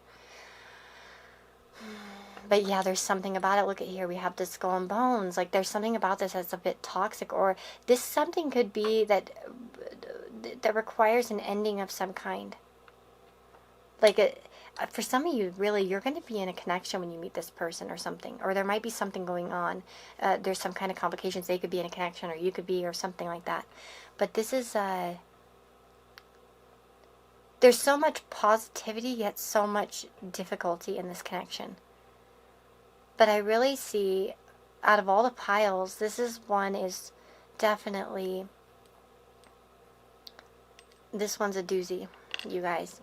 But yeah, there's something about it. Look at here. We have the skull and bones. Like, there's something about this that's a bit toxic. Or this something could be that requires an ending of some kind. Like, for some of you, really, you're going to be in a connection when you meet this person or something. Or there might be something going on. There's some kind of complications. They could be in a connection, or you could be, or something like that. But this is... there's so much positivity, yet so much difficulty in this connection. But I really see, out of all the piles, this is one is definitely, this one's a doozy, you guys.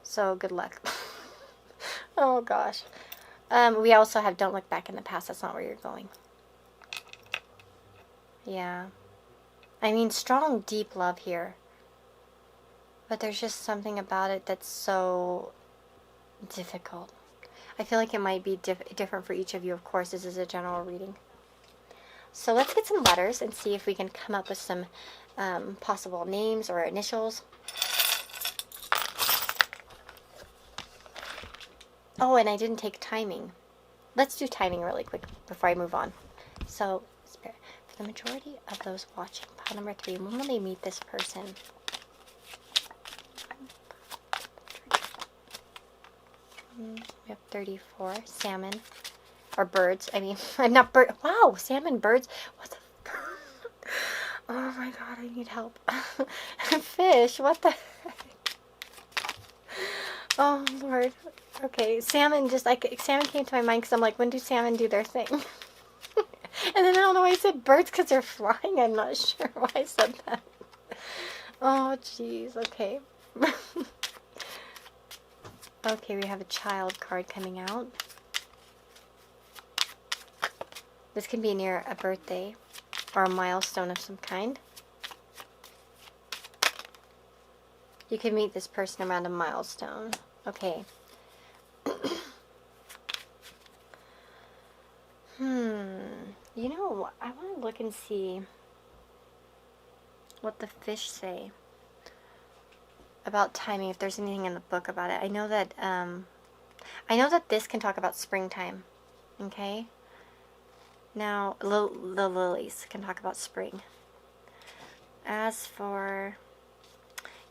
So good luck. Oh gosh. We also have don't look back in the past. That's not where you're going. Yeah. I mean, strong, deep love here. But there's just something about it that's so difficult. I feel like it might be different for each of you. Of course, this is a general reading. So let's get some letters and see if we can come up with some possible names or initials. Oh, and I didn't take timing. Let's do timing really quick before I move on. So, for the majority of those watching, pile number 3, when will they meet this person? We have 34. Salmon. Or birds. I mean, I'm not bird. Wow, salmon, birds. What the? Oh my god, I need help. Fish. What the heck? Oh Lord. Okay, salmon. Just like salmon came to my mind because I'm like, when do salmon do their thing? And then I don't know why I said birds because they're flying. I'm not sure why I said that. Oh jeez. Okay. Okay, we have a child card coming out. This can be near a birthday or a milestone of some kind. You can meet this person around a milestone. Okay. You know, I want to look and see what the fish say about timing, if there's anything in the book about it. I know that this can talk about springtime. Okay? Now, the lilies can talk about spring. As for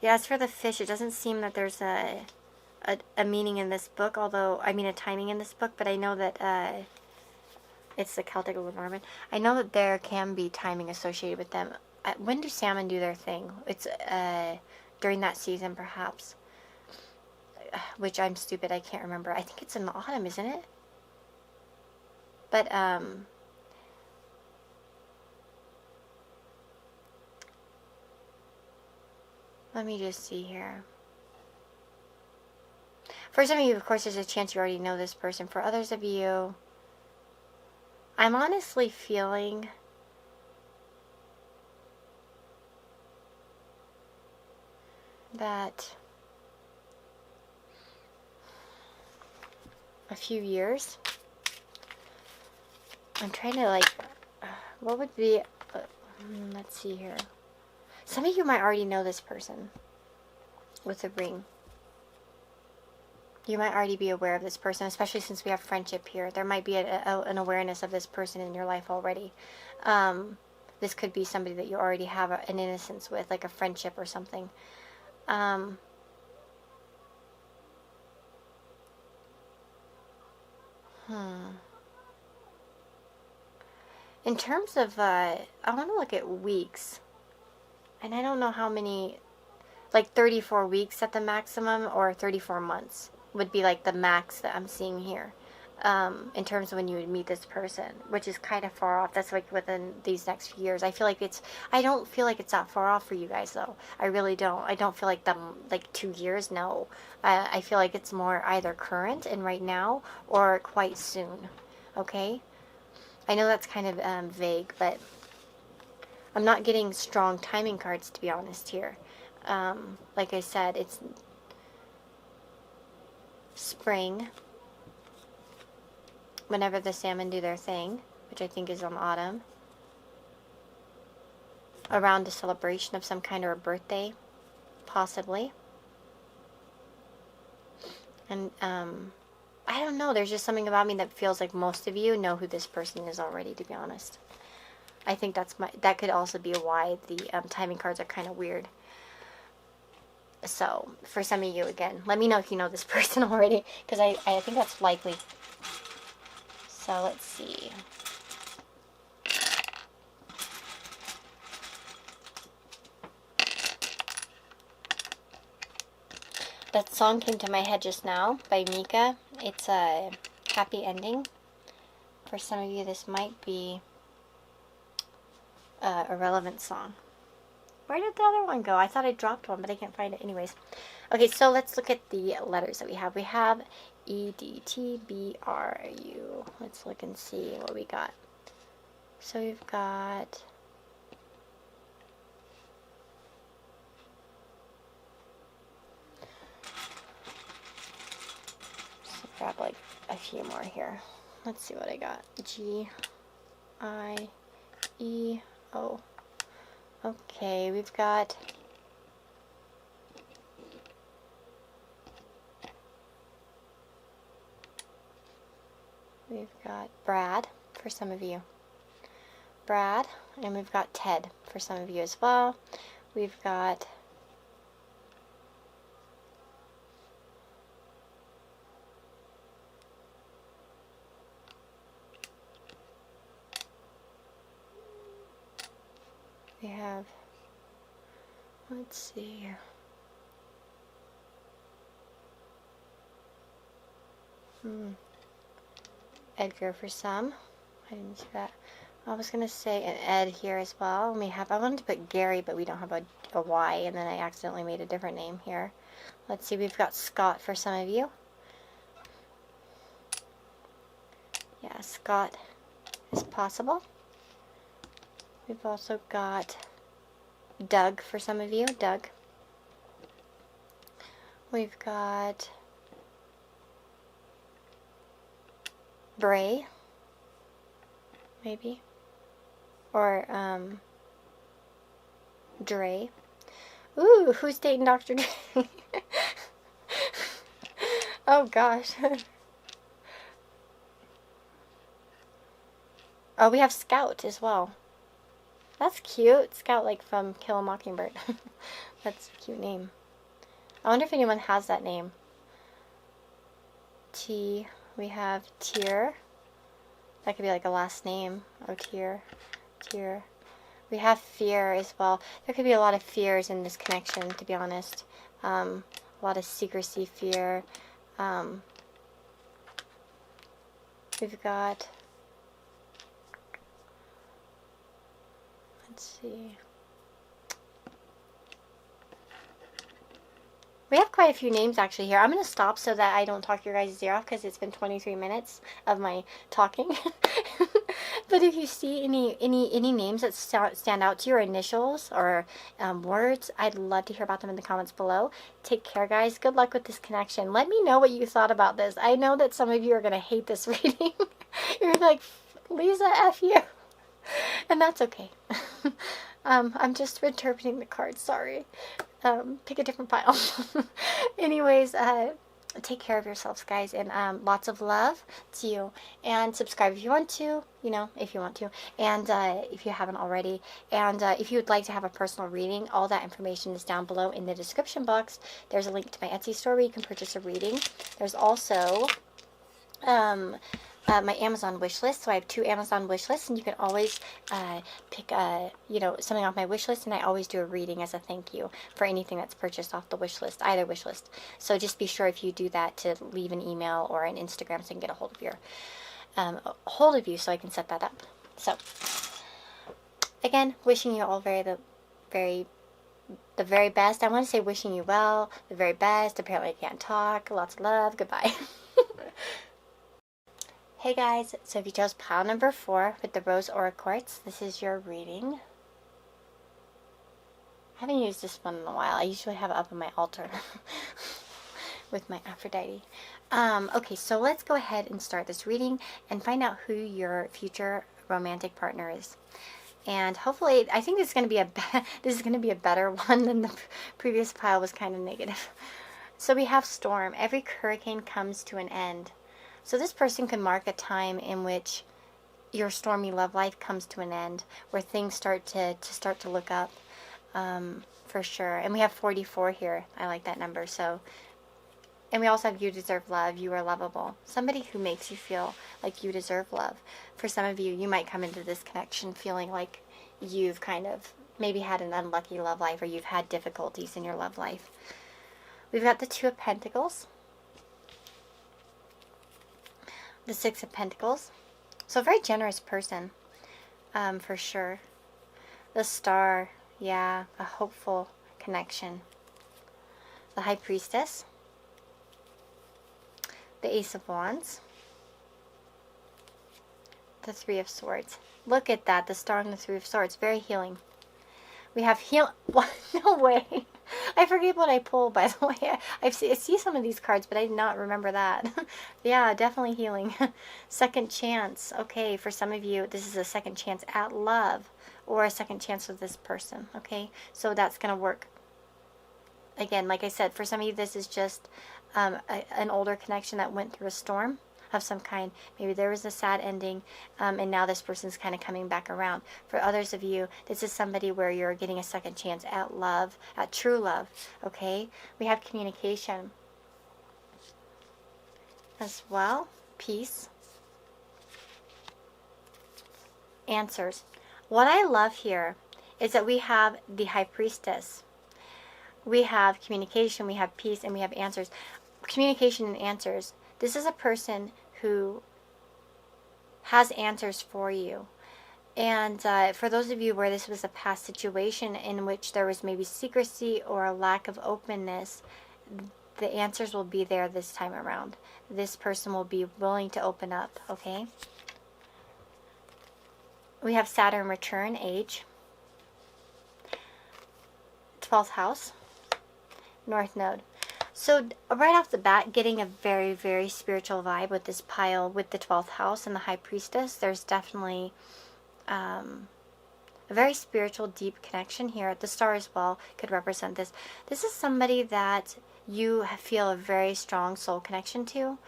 the fish, it doesn't seem that there's a meaning in this book, although, I mean a timing in this book, but I know that it's the Celtic Lenormand. I know that there can be timing associated with them. When do salmon do their thing? It's during that season, perhaps. Which I'm stupid, I can't remember. I think it's in the autumn, isn't it? But, let me just see here. For some of you, of course, there's a chance you already know this person. For others of you, I'm honestly feeling that a few years. I'm trying to like, what would be, let's see here. Some of you might already know this person with the ring. You might already be aware of this person, especially since we have friendship here. There might be an awareness of this person in your life already. This could be somebody that you already have an innocence with, like a friendship or something. In terms of, I want to look at weeks. And I don't know how many, like 34 weeks at the maximum, or 34 months would be like the max that I'm seeing here. In terms of when you would meet this person, which is kind of far off. That's like within these next few years. I don't feel like it's that far off for you guys though. I really don't. I don't feel like like 2 years, no. I feel like it's more either current and right now, or quite soon. Okay? I know that's kind of vague, but I'm not getting strong timing cards, to be honest here. Like I said, it's spring, whenever the salmon do their thing, which I think is on autumn, around a celebration of some kind, or a birthday, possibly. And I don't know, there's just something about me that feels like most of you know who this person is already, to be honest. I think that could also be why the timing cards are kind of weird. So, for some of you, again, let me know if you know this person already, because I think that's likely. So, let's see. That song came to my head just now by Mika. It's a happy ending. For some of you, this might be irrelevant song. Where did the other one go? I thought I dropped one, but I can't find it. Anyways. Okay, so let's look at the letters that we have. We have E, D, T, B, R, U. Let's look and see what we got. So we've got... Let's grab like a few more here. Let's see what I got. G, I, E, O. Okay, we've got... We've got Brad for some of you. Brad, and we've got Ted for some of you as well. We've got let's see here. Edgar for some. I didn't see that. I was going to say an Ed here as well. I wanted to put Gary, but we don't have a Y, and then I accidentally made a different name here. Let's see, we've got Scott for some of you. Yeah, Scott is possible. We've also got Doug for some of you. Doug. We've got Bray, maybe, or Dre. Ooh, who's dating Dr. Dre? Oh gosh. Oh, we have Scout as well. That's cute. Scout, like from Kill a Mockingbird. That's a cute name. I wonder if anyone has that name. T. We have Tier. That could be like a last name. Oh, Tier. Tier. We have Fear as well. There could be a lot of fears in this connection, to be honest. A lot of secrecy, fear. We've got... Let's see. We have quite a few names actually here. I'm going to stop so that I don't talk your guys' ear off because it's been 23 minutes of my talking. But if you see any names that stand out to your initials or words, I'd love to hear about them in the comments below. Take care, guys. Good luck with this connection. Let me know what you thought about this. I know that some of you are going to hate this reading. You're like, Lisa, F you. And that's okay. I'm just interpreting the cards, sorry. Pick a different pile. Anyways, take care of yourselves, guys, and lots of love to you. And subscribe if you want to, if you want to, and if you haven't already. And if you would like to have a personal reading, all that information is down below in the description box. There's a link to my Etsy store where you can purchase a reading. There's also my Amazon wish list. So I have 2 Amazon wish lists, and you can always pick something off my wish list, and I always do a reading as a thank you for anything that's purchased off the wish list, either wish list. So just be sure if you do that to leave an email or an Instagram so I can get a hold of you so I can set that up. So again, wishing you all the very best. I want to say wishing you well, the very best. Apparently I can't talk. Lots of love. Goodbye. Hey guys, so if you chose pile number 4 with the Rose Aura Quartz, this is your reading. I haven't used this one in a while. I usually have it up on my altar with my Aphrodite. Okay, so let's go ahead and start this reading and find out who your future romantic partner is. And hopefully, I think this is going to be a better one than the previous pile was kind of negative. So we have Storm. Every hurricane comes to an end. So this person could mark a time in which your stormy love life comes to an end, where things start to look up, for sure. And we have 44 here. I like that number. So, and we also have you deserve love. You are lovable. Somebody who makes you feel like you deserve love. For some of you, you might come into this connection feeling like you've kind of maybe had an unlucky love life, or you've had difficulties in your love life. We've got the 2 of Pentacles. The 6 of Pentacles. So a very generous person, for sure. The Star. Yeah, a hopeful connection. The High Priestess. The Ace of Wands. The Three of Swords. Look at that. The Star and the Three of Swords. Very healing. We have heal. What? No way. I forget what I pulled, by the way. I see some of these cards, but I did not remember that. Yeah, definitely healing. Second chance. Okay, for some of you, this is a second chance at love or a second chance with this person. Okay, so that's going to work. Again, like I said, for some of you, this is just an older connection that went through a storm of some kind. Maybe there was a sad ending, and now this person's kind of coming back around. For others of you, this is somebody where you're getting a second chance at love, at true love. Okay, we have communication as well. Peace. Answers. What I love here is that we have the High Priestess. We have communication, we have peace, and we have answers. Communication and answers. This is a person who has answers for you. And for those of you where this was a past situation in which there was maybe secrecy or a lack of openness, the answers will be there this time around. This person will be willing to open up, okay? We have Saturn return, age. 12th house, North Node. So right off the bat, getting a very, very spiritual vibe with this pile, with the 12th house and the High Priestess. There's definitely a very spiritual, deep connection here. The Star as well could represent this. This is somebody that you feel a very strong soul connection to.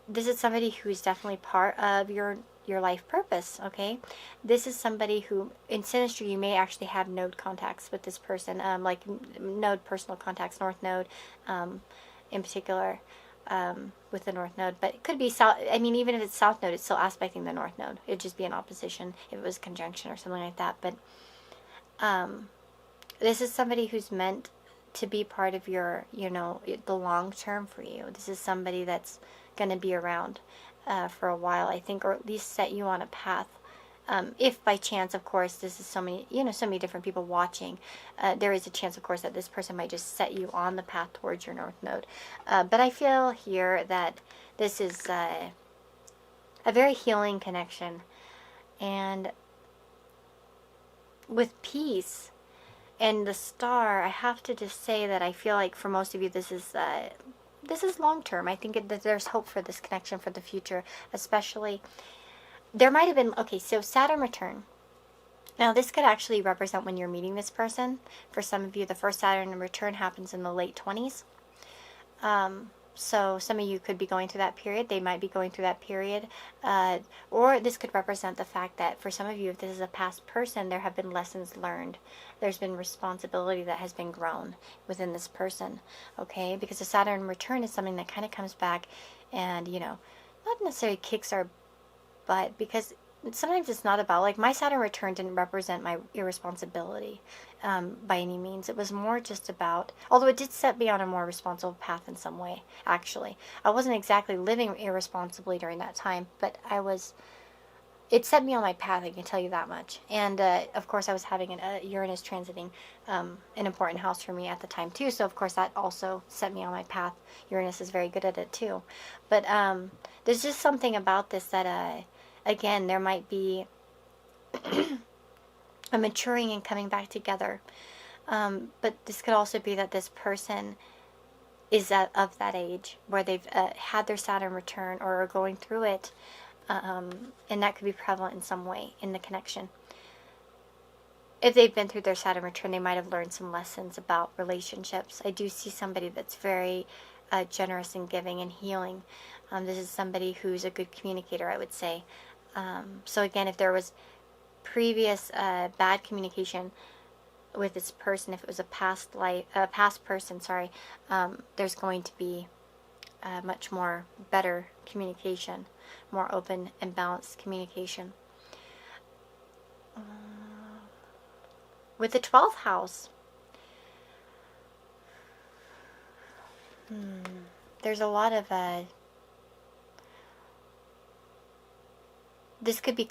This is somebody who's definitely part of your life purpose, okay? This is somebody who, in Sinistry, you may actually have node contacts with this person, like node personal contacts, North Node, in particular, with the North Node. But it could be South, I mean, even if it's South Node, it's still aspecting the North Node. It'd just be an opposition if it was conjunction or something like that. But this is somebody who's meant to be part of your, the long term for you. This is somebody that's going to be around for a while, I think, or at least set you on a path. If by chance, of course, this is so many different people watching, there is a chance, of course, that this person might just set you on the path towards your North Node. But I feel here that this is a very healing connection. And with peace and the Star, I have to just say that I feel like for most of you, this is long term. I think that there's hope for this connection for the future, especially. There might have been, okay, so Saturn return. Now, this could actually represent when you're meeting this person. For some of you, the first Saturn return happens in the late 20s. So some of you could be going through that period. They might be going through that period. Or this could represent the fact that for some of you, if this is a past person, there have been lessons learned. There's been responsibility that has been grown within this person. Okay? Because the Saturn return is something that kind of comes back and, not necessarily kicks our butt, because sometimes it's not about, like, my Saturn return didn't represent my irresponsibility by any means. It was more just about, although it did set me on a more responsible path in some way, actually. I wasn't exactly living irresponsibly during that time, but it set me on my path, I can tell you that much. And of course, I was having an Uranus transiting an important house for me at the time too, so of course that also set me on my path. Uranus is very good at it too. But there's just something about this that again, there might be a maturing and coming back together. But this could also be that this person is of that age where they've had their Saturn return or are going through it. And that could be prevalent in some way in the connection. If they've been through their Saturn return, they might have learned some lessons about relationships. I do see somebody that's very generous and giving and healing. This is somebody who's a good communicator, I would say. So again, if there was previous bad communication with this person, if it was a past person, there's going to be much more better communication, more open and balanced communication. With the 12th house, there's a lot of This could be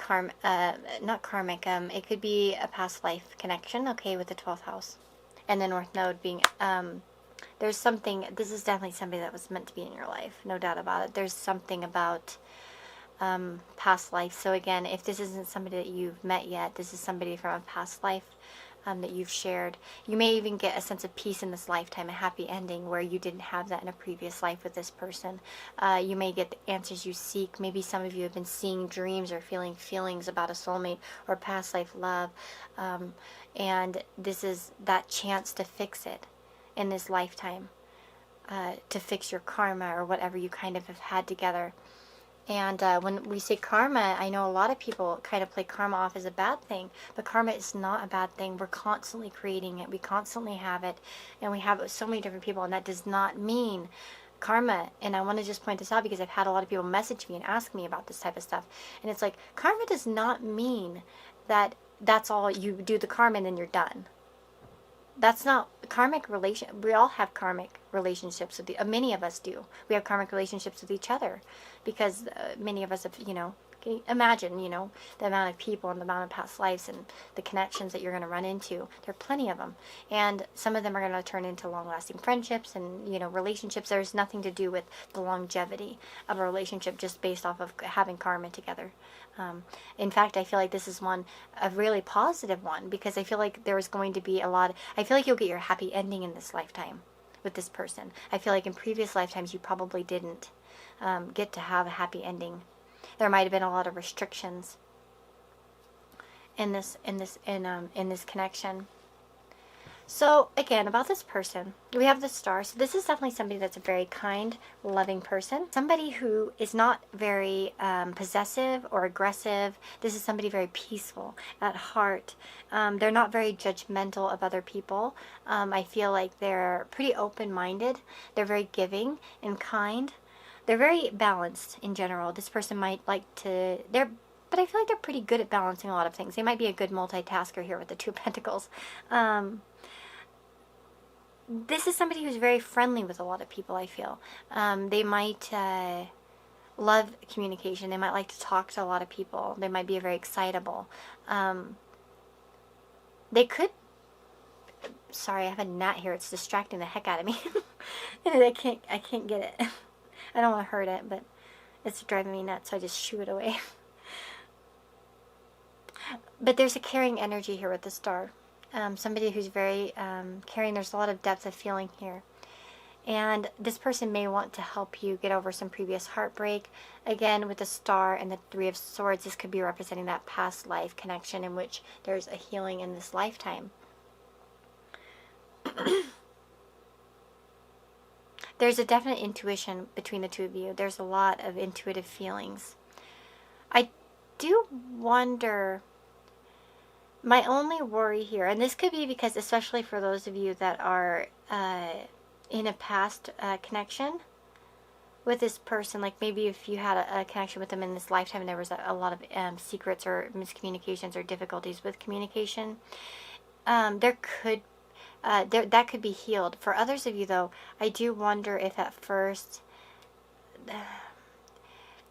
not karmic. It could be a past life connection. Okay, with the 12th house, and the North Node being there's something. This is definitely somebody that was meant to be in your life, no doubt about it. There's something about past life. So again, if this isn't somebody that you've met yet, this is somebody from a past life that you've shared. You may even get a sense of peace in this lifetime, a happy ending where you didn't have that in a previous life with this person. You may get the answers you seek. Maybe some of you have been seeing dreams or feeling feelings about a soulmate or past life love. And this is that chance to fix it in this lifetime, to fix your karma or whatever you kind of have had together. And when we say karma, I know a lot of people kind of play karma off as a bad thing, but karma is not a bad thing. We're constantly creating it. We constantly have it, and we have it with so many different people, and that does not mean karma. And I want to just point this out because I've had a lot of people message me and ask me about this type of stuff. And it's like, karma does not mean that that's all you do, the karma and then you're done. That's not karmic relation. We all have karmic relationships with many of us do. We have karmic relationships with each other because many of us have, imagine, the amount of people and the amount of past lives and the connections that you're going to run into. There are plenty of them. And some of them are going to turn into long-lasting friendships and, relationships. There's nothing to do with the longevity of a relationship just based off of having karma together. In fact, I feel like this is a really positive one, because I feel like there's going to be I feel like you'll get your happy ending in this lifetime with this person. I feel like in previous lifetimes you probably didn't get to have a happy ending. There might have been a lot of restrictions in this connection. So again, about this person, we have the star. So this is definitely somebody that's a very kind, loving person. Somebody who is not very possessive or aggressive. This is somebody very peaceful at heart. They're not very judgmental of other people. I feel like they're pretty open-minded. They're very giving and kind. They're very balanced in general. This person might like to... But I feel like they're pretty good at balancing a lot of things. They might be a good multitasker here with the Two of Pentacles. This is somebody who's very friendly with a lot of people, I feel. They might love communication. They might like to talk to a lot of people. They might be very excitable. They could... Sorry, I have a gnat here. It's distracting the heck out of me. And I can't get it. I don't want to hurt it, but it's driving me nuts, so I just shoo it away. But there's a caring energy here with the star. Somebody who's very caring. There's a lot of depth of feeling here. And this person may want to help you get over some previous heartbreak. Again, with the star and the Three of Swords, this could be representing that past life connection in which there's a healing in this lifetime. There's a definite intuition between the two of you. There's a lot of intuitive feelings. I do wonder... My only worry here, and this could be because, especially for those of you that are in a past connection with this person, like maybe if you had a connection with them in this lifetime and there was a lot of secrets or miscommunications or difficulties with communication, that could be healed. For others of you, though, I do wonder if at first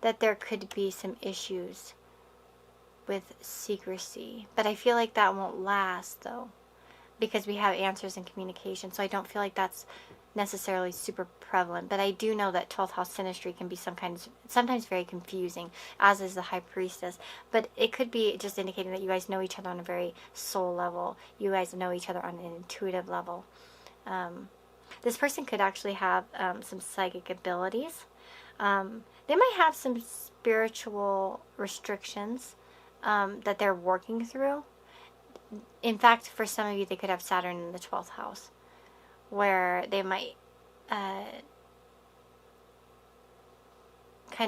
that there could be some issues with secrecy, but I feel like that won't last, though, because we have answers in communication. So I don't feel like that's necessarily super prevalent, but I do know that 12th house synastry can be sometimes very confusing, as is the High Priestess. But it could be just indicating that you guys know each other on a very soul level. You guys know each other on an intuitive level. This person could actually have some psychic abilities. They might have some spiritual restrictions that they're working through. In fact, for some of you, they could have Saturn in the 12th house, where they might kind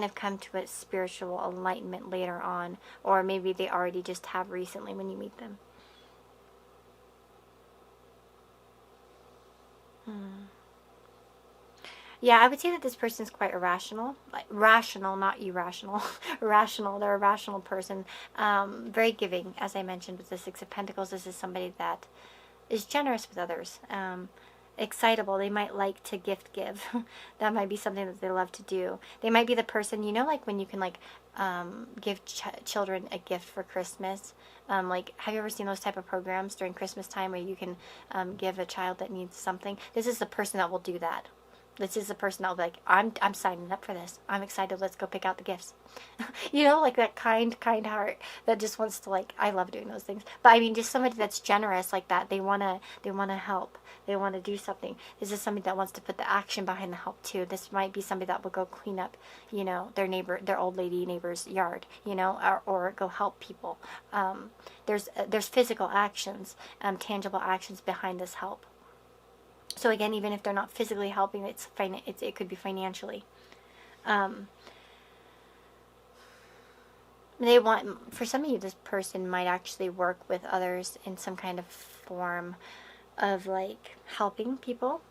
of come to a spiritual enlightenment later on, or maybe they already just have recently when you meet them. Yeah, I would say that this person is quite irrational. Like, rational, not irrational. Rational. They're a rational person. Very giving, as I mentioned with the Six of Pentacles. This is somebody that is generous with others. excitable. They might like to gift give. That might be something that they love to do. They might be the person, like when you can like give children a gift for Christmas. Like, have you ever seen those type of programs during Christmas time where you can give a child that needs something? This is the person that will do that. This is the person that will be like, I'm signing up for this. I'm excited. Let's go pick out the gifts. Like that kind heart that just wants to, like, I love doing those things. But I mean, just somebody that's generous like that. They wanna help. They want to do something. This is somebody that wants to put the action behind the help too. This might be somebody that will go clean up, their old lady neighbor's yard, or go help people. There's physical actions, tangible actions behind this help. So again, even if they're not physically helping, it could be financially. For some of you, this person might actually work with others in some kind of form of like helping people,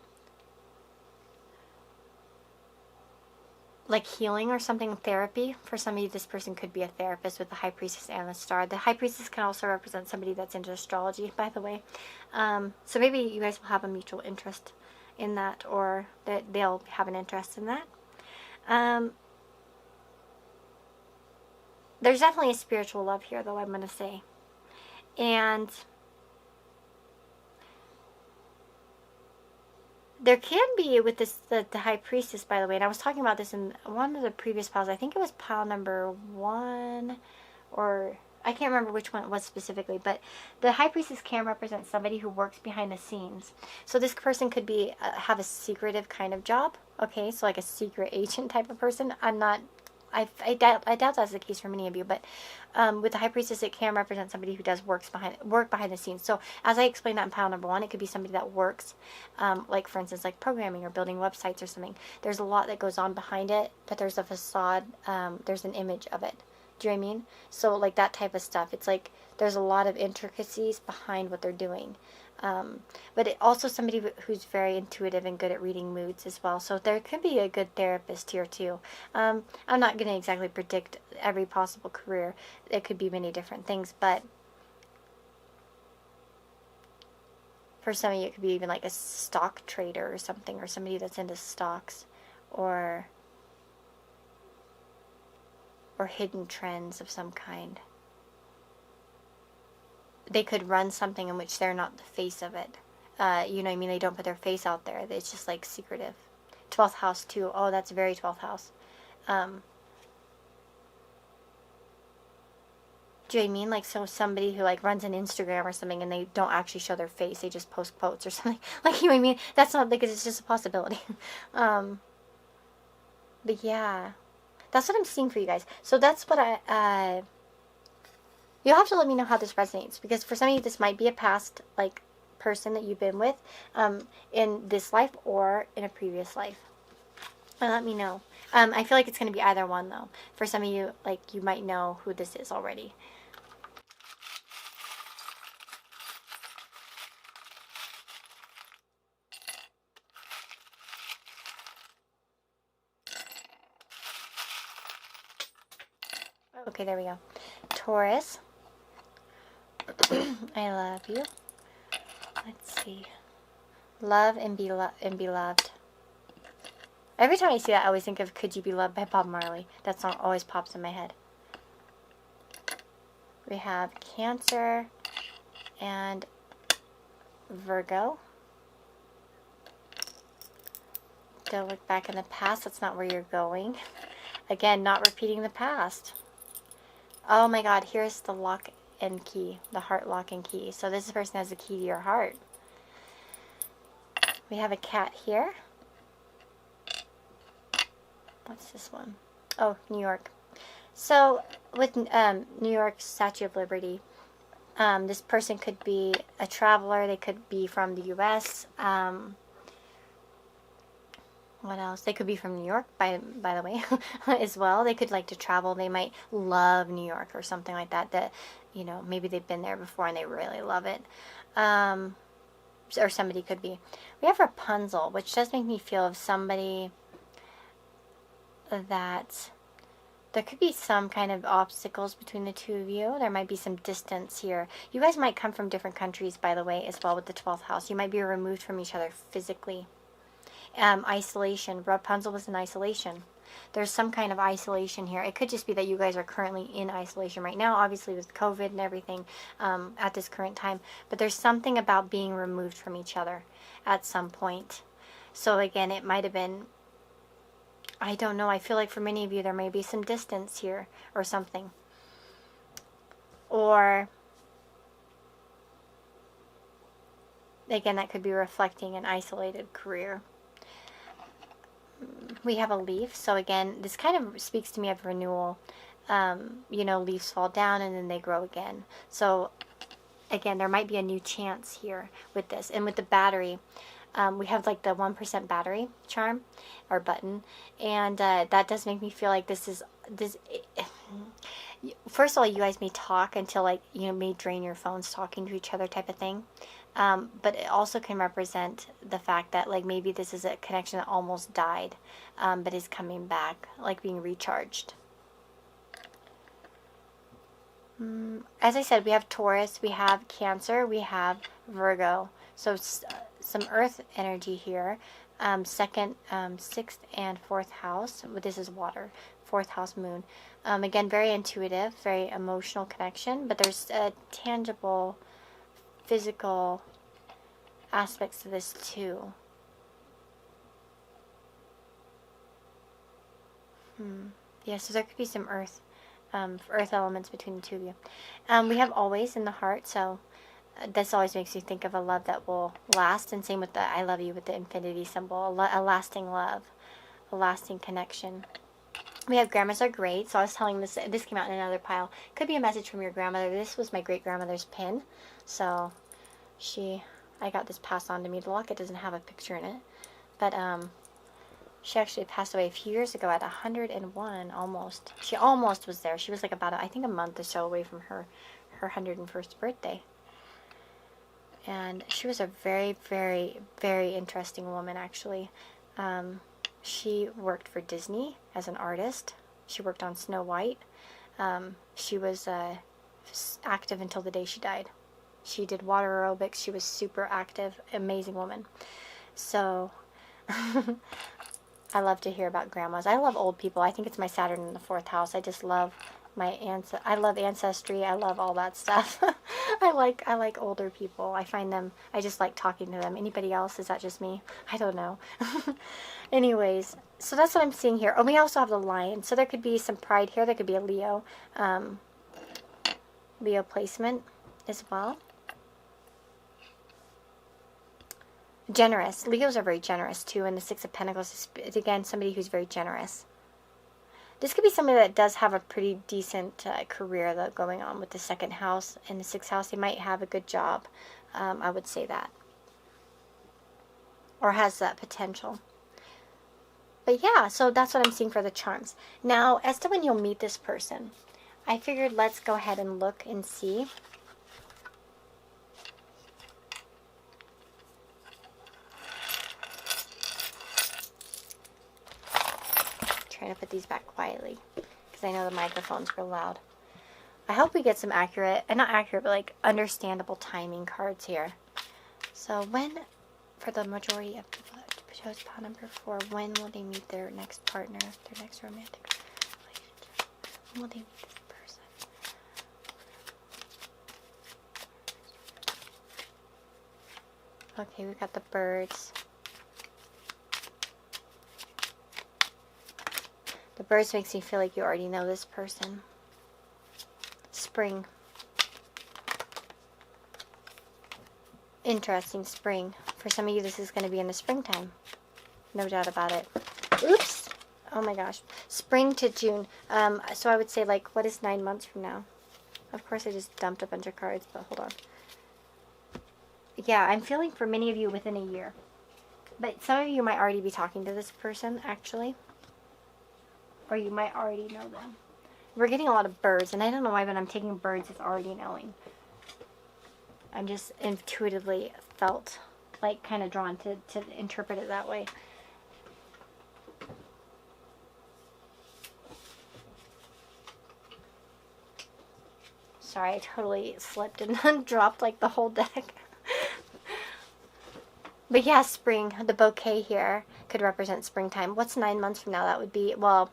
like healing or something, therapy. For some of you, this person could be a therapist with the High Priestess and the Star. The High Priestess can also represent somebody that's into astrology, by the way. So maybe you guys will have a mutual interest in that, or that they'll have an interest in that. There's definitely a spiritual love here, though, I'm going to say. And there can be with this the High Priestess, by the way, and I was talking about this in one of the previous piles. I think it was pile number 1, or I can't remember which one it was specifically, but the High Priestess can represent somebody who works behind the scenes. So this person could be have a secretive kind of job, okay? So like a secret agent type of person. I doubt that's the case for many of you, but with the High Priestess, it can represent somebody who does work behind the scenes. So as I explained that in pile number 1, it could be somebody that works, like for instance, like programming or building websites or something. There's a lot that goes on behind it, but there's a facade, there's an image of it. Do you know what I mean? So like that type of stuff. It's like there's a lot of intricacies behind what they're doing. But also somebody who's very intuitive and good at reading moods as well. So there could be a good therapist here too. I'm not going to exactly predict every possible career. It could be many different things, but for some of you it could be even like a stock trader or something, or somebody that's into stocks, or hidden trends of some kind. They could run something in which they're not the face of it. You know what I mean? They don't put their face out there. It's just like secretive. 12th house too. Oh, that's very 12th house. Do you know what I mean? Like, so somebody who like runs an Instagram or something and they don't actually show their face. They just post quotes or something. Like, you know what I mean? That's not, because it's just a possibility. But yeah, that's what I'm seeing for you guys. So that's what you'll have to let me know how this resonates, because for some of you this might be a past like person that you've been with in this life or in a previous life. And let me know. I feel like it's going to be either one though. For some of you, like, you might know who this is already. Okay, there we go. Taurus. I love you. Let's see. Love and be loved. Every time I see that, I always think of Could You Be Loved by Bob Marley. That song always pops in my head. We have Cancer and Virgo. Don't look back in the past. That's not where you're going. Again, not repeating the past. Oh my God, here's the lock and key, the heart lock and key. So this person has the key to your heart. We have a cat here. What's this one? Oh, New York. So with New York Statue of Liberty, this person could be a traveler. They could be from the U.S. What else? They could be from New York, by the way, as well. They could like to travel. They might love New York or something like that. That, you know, maybe they've been there before and they really love it. Or somebody could be. We have Rapunzel, which does make me feel of somebody that There could be some kind of obstacles between the two of you. There might be some distance here. You guys might come from different countries, by the way, as well with the 12th house. You might be removed from each other physically. Isolation. Rapunzel was in isolation. There's some kind of isolation here. It could just be that you guys are currently in isolation right now, obviously with COVID and everything at this current time. But there's something about being removed from each other at some point. So again, it might have been, I don't know, I feel like for many of you there may be some distance here or something. Or, again, that could be reflecting an isolated career. We have a leaf, so again, this kind of speaks to me of renewal. You know, leaves fall down and then they grow again. So, again, there might be a new chance here with this. And with the battery, we have like the 1% battery charm or button, and that does make me feel like this. First of all, you guys may talk until, like, you know, may drain your phones talking to each other type of thing. But it also can represent the fact that, like, maybe this is a connection that almost died, but is coming back, like being recharged. As I said, we have Taurus, we have Cancer, we have Virgo. So some earth energy here. Second, sixth, and fourth house. This is water. Fourth house moon. Again, very intuitive, very emotional connection, but there's a tangible physical aspects to this too. Yeah, so there could be some earth elements between the two of you. We have always in the heart, so this always makes me think of a love that will last, and same with the I love you with the infinity symbol, a lasting love, a lasting connection. We have grandmas are great, so I was telling this came out in another pile. Could be a message from your grandmother. This was my great-grandmother's pin, so I got this passed on to me. The locket doesn't have a picture in it, but she actually passed away a few years ago at 101 almost. She almost was there. She was like about, I think, a month or so away from her 101st birthday. And she was a very, very, very interesting woman, actually. She worked for Disney as an artist. She worked on Snow White. She was active until the day she died. She did water aerobics. She was super active, amazing woman. So, I love to hear about grandmas. I love old people. I think it's my Saturn in the 4th house. I just love I love ancestry. I love all that stuff. I like older people. I find them, I just like talking to them. Anybody else? Is that just me? I don't know. Anyways, so that's what I'm seeing here. Oh, we also have the lion. So there could be some pride here. There could be a Leo placement as well. Generous. Leos are very generous too, and the Six of Pentacles is, again, somebody who's very generous. This could be somebody that does have a pretty decent career though, going on with the 2nd house and the 6th house. They might have a good job. I would say that. Or has that potential. But yeah, so that's what I'm seeing for the charms. Now, as to when you'll meet this person, I figured let's go ahead and look and see. Trying to put these back quietly because I know the microphone's real loud. I hope we get some accurate, and not accurate, but like understandable timing cards here. So when, for the majority of people that chose pile number 4, when will they meet their next partner, their next romantic relationship? When will they meet this person? Okay, we've got the birds. The birds makes me feel like you already know this person. Spring. Interesting, spring. For some of you, this is going to be in the springtime. No doubt about it. Oops! Oh my gosh. Spring to June. So I would say, like, what is 9 months from now? Of course, I just dumped a bunch of cards, but hold on. Yeah, I'm feeling for many of you within a year. But some of you might already be talking to this person, actually. Or you might already know them. We're getting a lot of birds, and I don't know why, but I'm taking birds as already knowing. I'm just intuitively felt like kind of drawn to interpret it that way. Sorry, I totally slipped and dropped like the whole deck. But yeah, spring. The bouquet here could represent springtime. What's 9 months from now? That would be, well,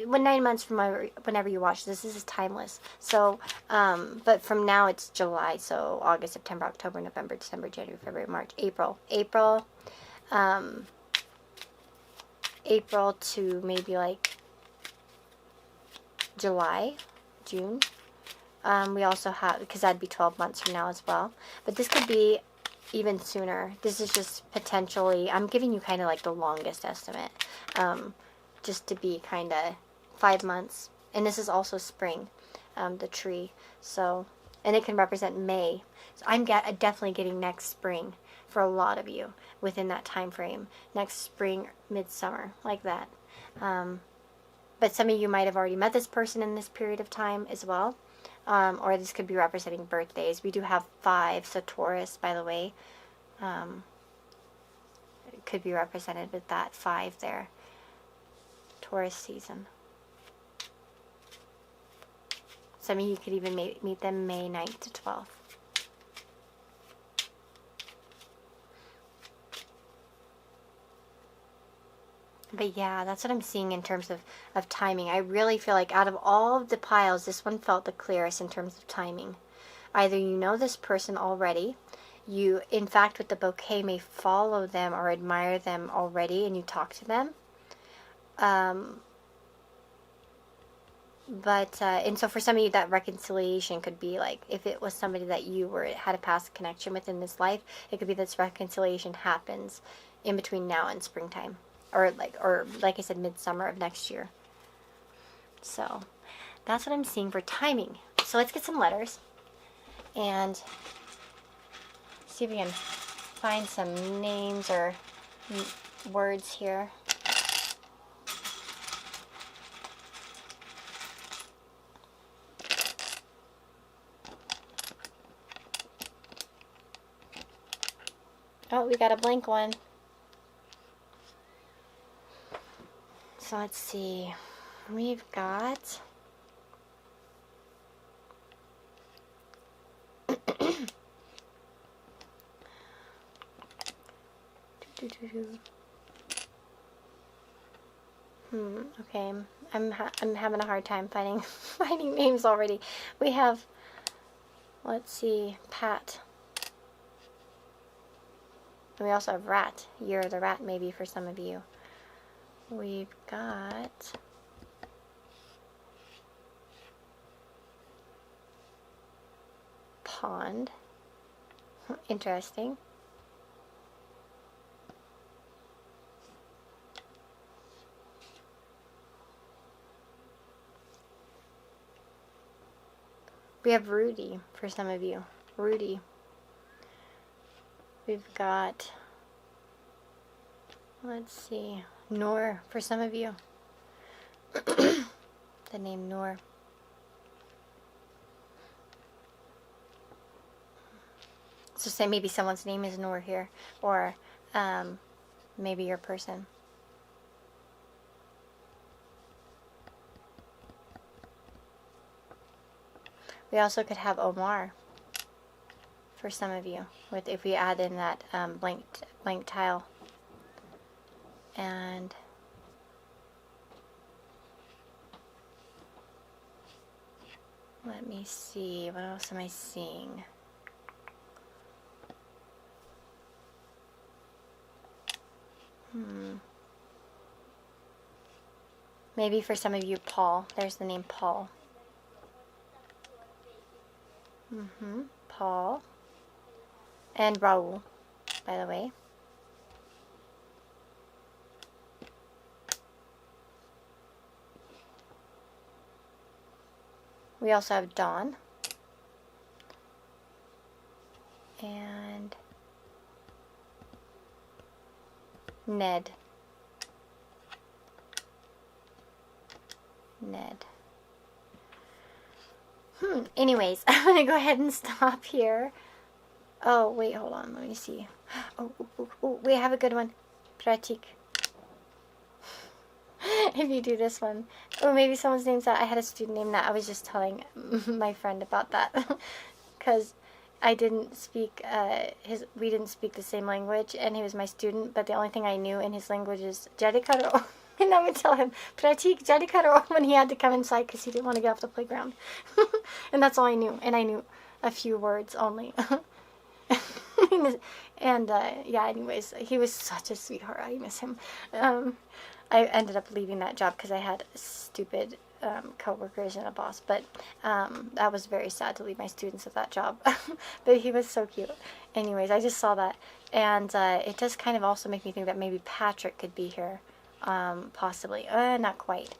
when 9 months from whenever you watch this is timeless. So, but from now it's July. So August, September, October, November, December, January, February, March, April. April to maybe like July, June. We also have, because that'd be 12 months from now as well. But this could be even sooner. This is just potentially, I'm giving you kind of like the longest estimate, just to be kind of 5 months. And this is also spring, the tree. So, and it can represent May. So I'm definitely getting next spring for a lot of you within that time frame. Next spring, midsummer, like that. But some of you might have already met this person in this period of time as well. Or this could be representing birthdays. We do have 5, so Taurus, by the way, it could be represented with that 5 there. Taurus season. Some of you could even meet them May 9th to 12th. But yeah, that's what I'm seeing in terms of timing. I really feel like out of all of the piles, this one felt the clearest in terms of timing. Either you know this person already, you, in fact, with the bouquet, may follow them or admire them already, and you talk to them. And so for some of you, that reconciliation could be like, if it was somebody that you had a past connection with in this life, it could be this reconciliation happens in between now and springtime. Or like I said, midsummer of next year. So that's what I'm seeing for timing. So let's get some letters and see if we can find some names or words here. Oh, we got a blank one. So let's see, we've got okay, I'm having a hard time finding names already. We have, let's see, Pat. And we also have Rat. Year of the Rat, maybe for some of you. We've got Pond. Interesting. We have Rudy for some of you. Rudy. We've got, let's see, Noor for some of you. The name Noor. So say maybe someone's name is Noor here, or maybe your person. We also could have Omar for some of you, if we add in that blank tile. And let me see, what else am I seeing? Maybe for some of you, Paul. There's the name Paul. Paul. And Raul, by the way. We also have Dawn. And Ned. Anyways, I'm going to go ahead and stop here. Oh, wait, hold on. Let me see. Oh, we have a good one. Pratik. if you do this one. Or maybe someone's name's that. I had a student named that. I was just telling my friend about that. Because I didn't speak we didn't speak the same language, and he was my student, but the only thing I knew in his language is Jarikaro. And I would tell him, Pratik Jarikaro, when he had to come inside because he didn't want to get off the playground. And that's all I knew. And I knew a few words only. And yeah, anyways, he was such a sweetheart. I miss him. I ended up leaving that job because I had stupid co-workers and a boss, but that was very sad to leave my students at that job. But he was so cute. Anyways, I just saw that, and it does kind of also make me think that maybe Patrick could be here, possibly. Not quite.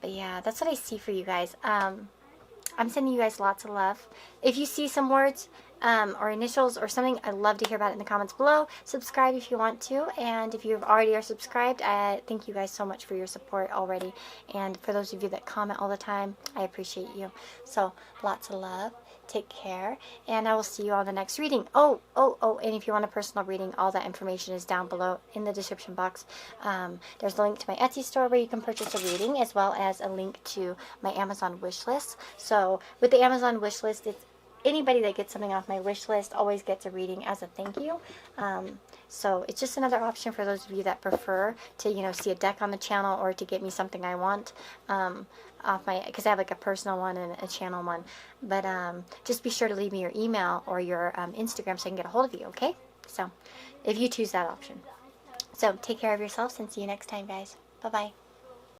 But yeah, that's what I see for you guys. I'm sending you guys lots of love. If you see some words or initials or something, I'd love to hear about it in the comments below. Subscribe if you want to, and if you already are subscribed, I thank you guys so much for your support already. And for those of you that comment all the time, I appreciate you. So lots of love. Take care, and I will see you on the next reading. Oh, and if you want a personal reading, all that information is down below in the description box. There's a link to my Etsy store where you can purchase a reading, as well as a link to my Amazon wish list. So with the Amazon wish list, it's anybody that gets something off my wish list always gets a reading as a thank you. So it's just another option for those of you that prefer to, see a deck on the channel, or to get me something I want off my, because I have like a personal one and a channel one. But just be sure to leave me your email or your Instagram so I can get a hold of you, okay? So if you choose that option. So take care of yourselves, and see you next time, guys. Bye-bye.